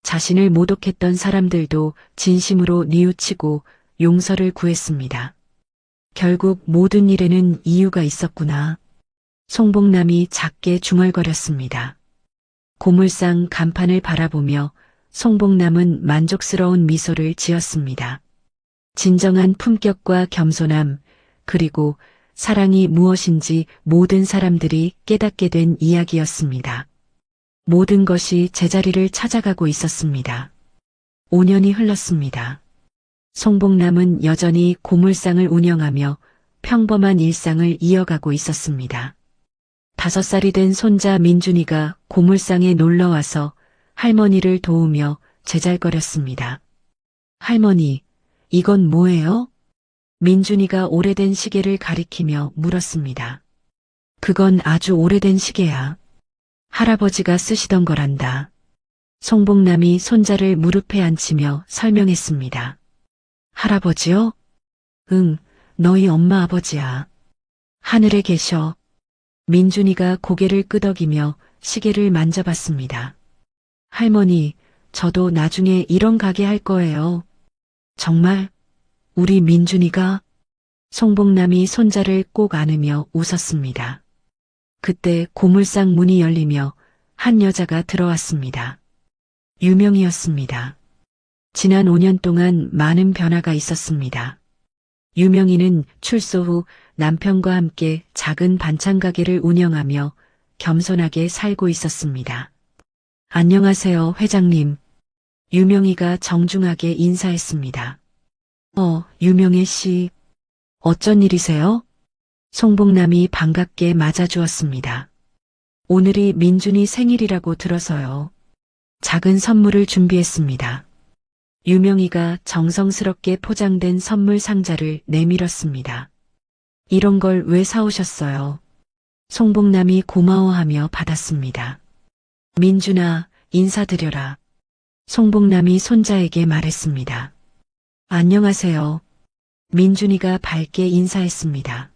자신을 모독했던 사람들도 진심으로 뉘우치고 용서를 구했습니다. 결국 모든 일에는 이유가 있었구나. 송복남이 작게 중얼거렸습니다. 고물상 간판을 바라보며 송복남은 만족스러운 미소를 지었습니다. 진정한 품격과 겸손함, 그리고 사랑이 무엇인지 모든 사람들이 깨닫게 된 이야기였습니다. 모든 것이 제자리를 찾아가고 있었습니다. 5년이 흘렀습니다. 송복남은 여전히 고물상을 운영하며 평범한 일상을 이어가고 있었습니다. 5살이 된 손자 민준이가 고물상에 놀러와서 할머니를 도우며 제잘거렸습니다. 할머니, 이건 뭐예요? 민준이가 오래된 시계를 가리키며 물었습니다. 그건 아주 오래된 시계야. 할아버지가 쓰시던 거란다. 송복남이 손자를 무릎에 앉히며 설명했습니다. 할아버지요? 응, 너희 엄마 아버지야. 하늘에 계셔. 민준이가 고개를 끄덕이며 시계를 만져봤습니다. 할머니, 저도 나중에 이런 가게 할 거예요. 정말? 우리 민준이가? 송복남이 손자를 꼭 안으며 웃었습니다. 그때 고물상 문이 열리며 한 여자가 들어왔습니다. 유명이었습니다. 지난 5년 동안 많은 변화가 있었습니다. 유명이는 출소 후 남편과 함께 작은 반찬 가게를 운영하며 겸손하게 살고 있었습니다. 안녕하세요, 회장님. 유명이가 정중하게 인사했습니다. 유명애 씨. 어쩐 일이세요? 송복남이 반갑게 맞아주었습니다. 오늘이 민준이 생일이라고 들어서요. 작은 선물을 준비했습니다. 유명이가 정성스럽게 포장된 선물 상자를 내밀었습니다. 이런 걸 왜 사오셨어요? 송복남이 고마워하며 받았습니다. 민준아, 인사드려라. 송복남이 손자에게 말했습니다. 안녕하세요. 민준이가 밝게 인사했습니다.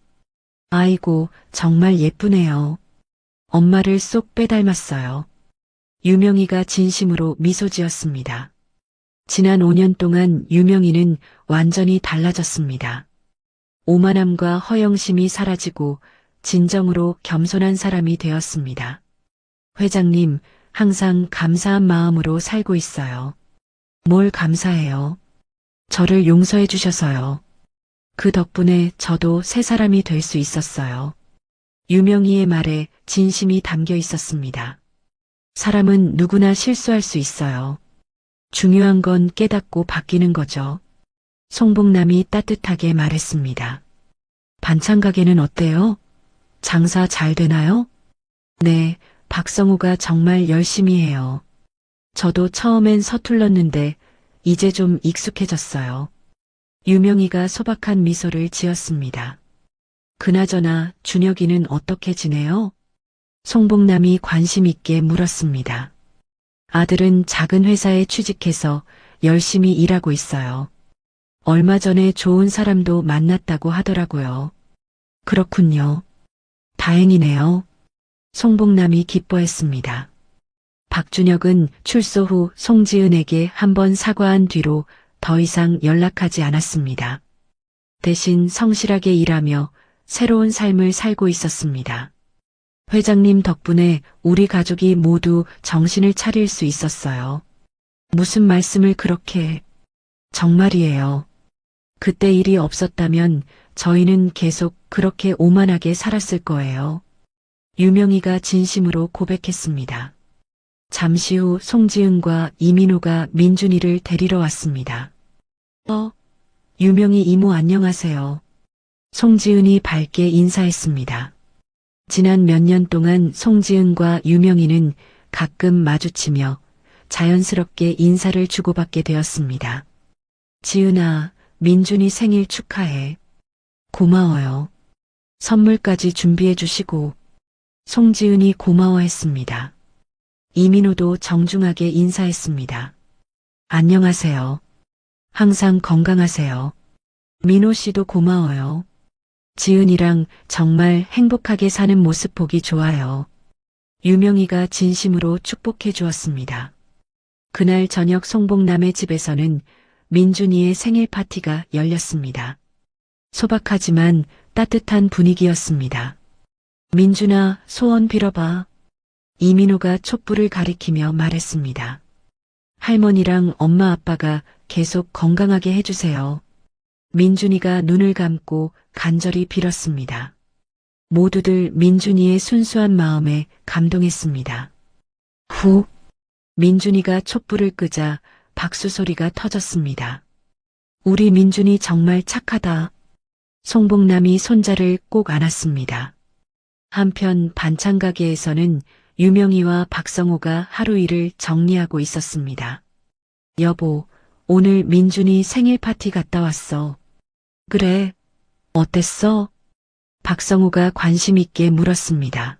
아이고, 정말 예쁘네요. 엄마를 쏙 빼닮았어요. 유명이가 진심으로 미소 지었습니다. 지난 5년 동안 유명이는 완전히 달라졌습니다. 오만함과 허영심이 사라지고 진정으로 겸손한 사람이 되었습니다. 회장님, 항상 감사한 마음으로 살고 있어요. 뭘 감사해요? 저를 용서해 주셔서요. 그 덕분에 저도 새 사람이 될 수 있었어요. 유명희의 말에 진심이 담겨 있었습니다. 사람은 누구나 실수할 수 있어요. 중요한 건 깨닫고 바뀌는 거죠. 송복남이 따뜻하게 말했습니다. 반찬 가게는 어때요? 장사 잘 되나요? 네, 박성우가 정말 열심히 해요. 저도 처음엔 서툴렀는데 이제 좀 익숙해졌어요. 유명희가 소박한 미소를 지었습니다. 그나저나 준혁이는 어떻게 지내요? 송복남이 관심 있게 물었습니다. 아들은 작은 회사에 취직해서 열심히 일하고 있어요. 얼마 전에 좋은 사람도 만났다고 하더라고요. 그렇군요. 다행이네요. 송복남이 기뻐했습니다. 박준혁은 출소 후 송지은에게 한번 사과한 뒤로 더 이상 연락하지 않았습니다. 대신 성실하게 일하며 새로운 삶을 살고 있었습니다. 회장님 덕분에 우리 가족이 모두 정신을 차릴 수 있었어요. 무슨 말씀을 그렇게... 정말이에요. 그때 일이 없었다면 저희는 계속 그렇게 오만하게 살았을 거예요. 유명희가 진심으로 고백했습니다. 잠시 후 송지은과 이민호가 민준이를 데리러 왔습니다. 유명희 이모 안녕하세요. 송지은이 밝게 인사했습니다. 지난 몇 년 동안 송지은과 유명희는 가끔 마주치며 자연스럽게 인사를 주고받게 되었습니다. 지은아, 민준이 생일 축하해. 고마워요. 선물까지 준비해 주시고. 송지은이 고마워했습니다. 이민호도 정중하게 인사했습니다. 안녕하세요. 항상 건강하세요. 민호 씨도 고마워요. 지은이랑 정말 행복하게 사는 모습 보기 좋아요. 유명희가 진심으로 축복해 주었습니다. 그날 저녁 송복남의 집에서는 민준이의 생일 파티가 열렸습니다. 소박하지만 따뜻한 분위기였습니다. 민준아, 소원 빌어봐. 이민호가 촛불을 가리키며 말했습니다. 할머니랑 엄마 아빠가 계속 건강하게 해주세요. 민준이가 눈을 감고 간절히 빌었습니다. 모두들 민준이의 순수한 마음에 감동했습니다. 후, 민준이가 촛불을 끄자 박수 소리가 터졌습니다. 우리 민준이 정말 착하다. 송복남이 손자를 꼭 안았습니다. 한편 반찬 가게에서는 유명희와 박성호가 하루 일을 정리하고 있었습니다. 여보, 오늘 민준이 생일 파티 갔다 왔어. 그래, 어땠어? 박성호가 관심 있게 물었습니다.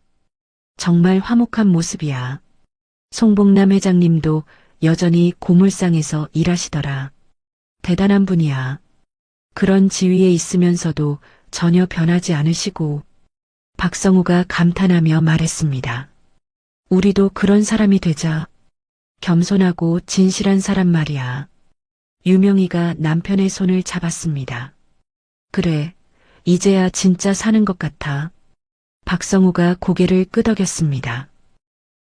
정말 화목한 모습이야. 송복남 회장님도 여전히 고물상에서 일하시더라. 대단한 분이야. 그런 지위에 있으면서도 전혀 변하지 않으시고. 박성호가 감탄하며 말했습니다. 우리도 그런 사람이 되자. 겸손하고 진실한 사람 말이야. 유명희가 남편의 손을 잡았습니다. 그래, 이제야 진짜 사는 것 같아. 박성호가 고개를 끄덕였습니다.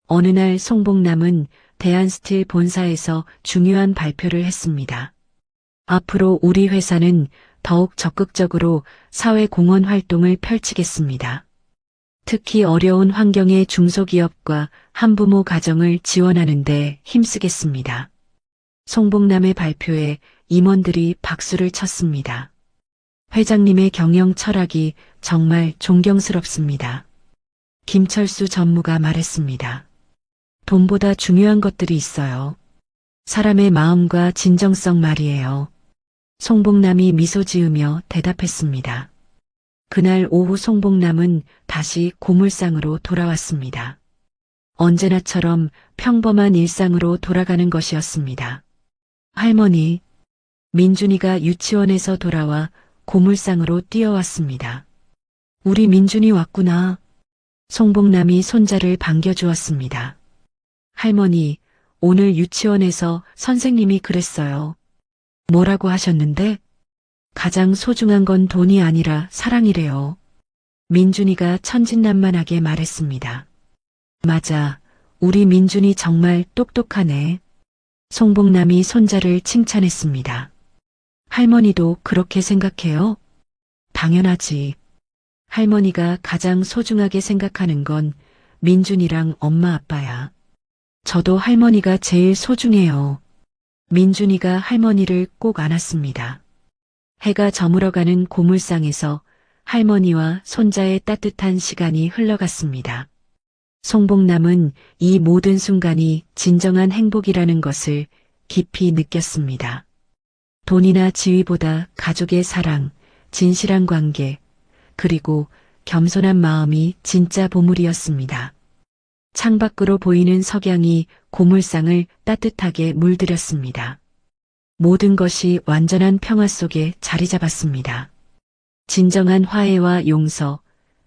어느 날 송복남은 대한스틸 본사에서 중요한 발표를 했습니다. 앞으로 우리 회사는 더욱 적극적으로 사회공헌 활동을 펼치겠습니다. 특히 어려운 환경의 중소기업과 한부모 가정을 지원하는 데 힘쓰겠습니다. 송복남의 발표에 임원들이 박수를 쳤습니다. 회장님의 경영 철학이 정말 존경스럽습니다. 김철수 전무가 말했습니다. 돈보다 중요한 것들이 있어요. 사람의 마음과 진정성 말이에요. 송복남이 미소 지으며 대답했습니다. 그날 오후 송복남은 다시 고물상으로 돌아왔습니다. 언제나처럼 평범한 일상으로 돌아가는 것이었습니다. 할머니, 민준이가 유치원에서 돌아와 고물상으로 뛰어왔습니다. 우리 민준이 왔구나. 송복남이 손자를 반겨주었습니다. 할머니, 오늘 유치원에서 선생님이 그랬어요. 뭐라고 하셨는데? 가장 소중한 건 돈이 아니라 사랑이래요. 민준이가 천진난만하게 말했습니다. 맞아, 우리 민준이 정말 똑똑하네. 송복남이 손자를 칭찬했습니다. 할머니도 그렇게 생각해요? 당연하지. 할머니가 가장 소중하게 생각하는 건 민준이랑 엄마 아빠야. 저도 할머니가 제일 소중해요. 민준이가 할머니를 꼭 안았습니다. 해가 저물어가는 고물상에서 할머니와 손자의 따뜻한 시간이 흘러갔습니다. 송복남은 이 모든 순간이 진정한 행복이라는 것을 깊이 느꼈습니다. 돈이나 지위보다 가족의 사랑, 진실한 관계, 그리고 겸손한 마음이 진짜 보물이었습니다. 창밖으로 보이는 석양이 고물상을 따뜻하게 물들였습니다. 모든 것이 완전한 평화 속에 자리 잡았습니다. 진정한 화해와 용서,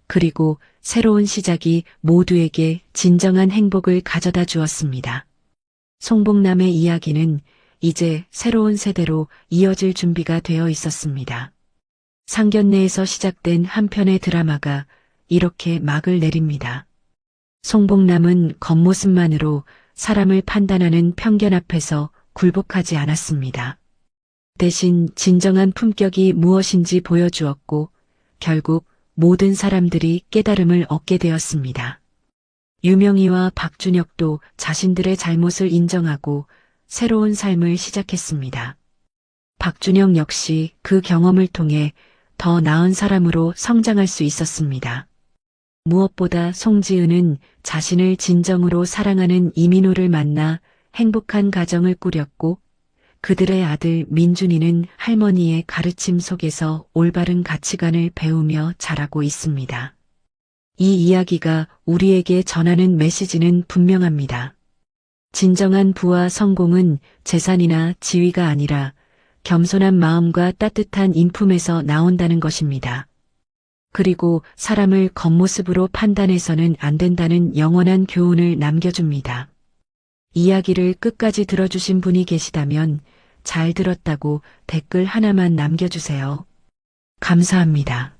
그리고 새로운 시작이 모두에게 진정한 행복을 가져다 주었습니다. 송복남의 이야기는 이제 새로운 세대로 이어질 준비가 되어 있었습니다. 상견례에서 시작된 한 편의 드라마가 이렇게 막을 내립니다. 송복남은 겉모습만으로 사람을 판단하는 편견 앞에서 굴복하지 않았습니다. 대신 진정한 품격이 무엇인지 보여주었고 결국 모든 사람들이 깨달음을 얻게 되었습니다. 유명희와 박준혁도 자신들의 잘못을 인정하고 새로운 삶을 시작했습니다. 박준혁 역시 그 경험을 통해 더 나은 사람으로 성장할 수 있었습니다. 무엇보다 송지은은 자신을 진정으로 사랑하는 이민호를 만나 행복한 가정을 꾸렸고 그들의 아들 민준이는 할머니의 가르침 속에서 올바른 가치관을 배우며 자라고 있습니다. 이 이야기가 우리에게 전하는 메시지는 분명합니다. 진정한 부와 성공은 재산이나 지위가 아니라 겸손한 마음과 따뜻한 인품에서 나온다는 것입니다. 그리고 사람을 겉모습으로 판단해서는 안 된다는 영원한 교훈을 남겨줍니다. 이야기를 끝까지 들어주신 분이 계시다면 잘 들었다고 댓글 하나만 남겨주세요. 감사합니다.